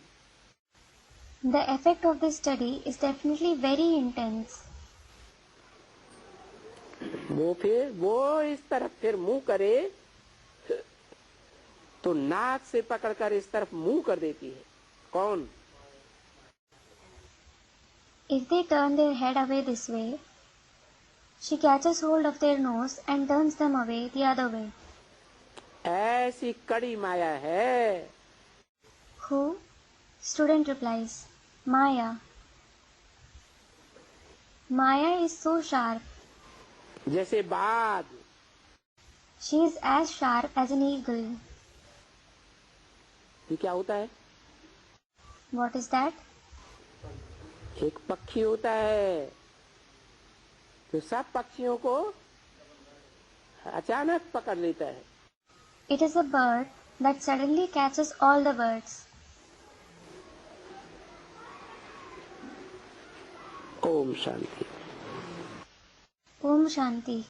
The effect of this study is definitely very intense. वो इस तरफ फिर मुंह करे तो नाक से पकड़कर इस तरफ मुंह कर देती है। कौन? If they turn their head away this way, she catches hold of their nose and turns them away the other way. ऐसी कड़ी माया है। Who? Student replies, Maya. Maya is so sharp. जैसे बाज। She is as sharp as an eagle. ये क्या होता है? What is that? एक पक्षी होता है जो सब पक्षियों को अचानक पकड़ लेता है। It is a bird that suddenly catches all the birds. Om Shanti. Om Shanti.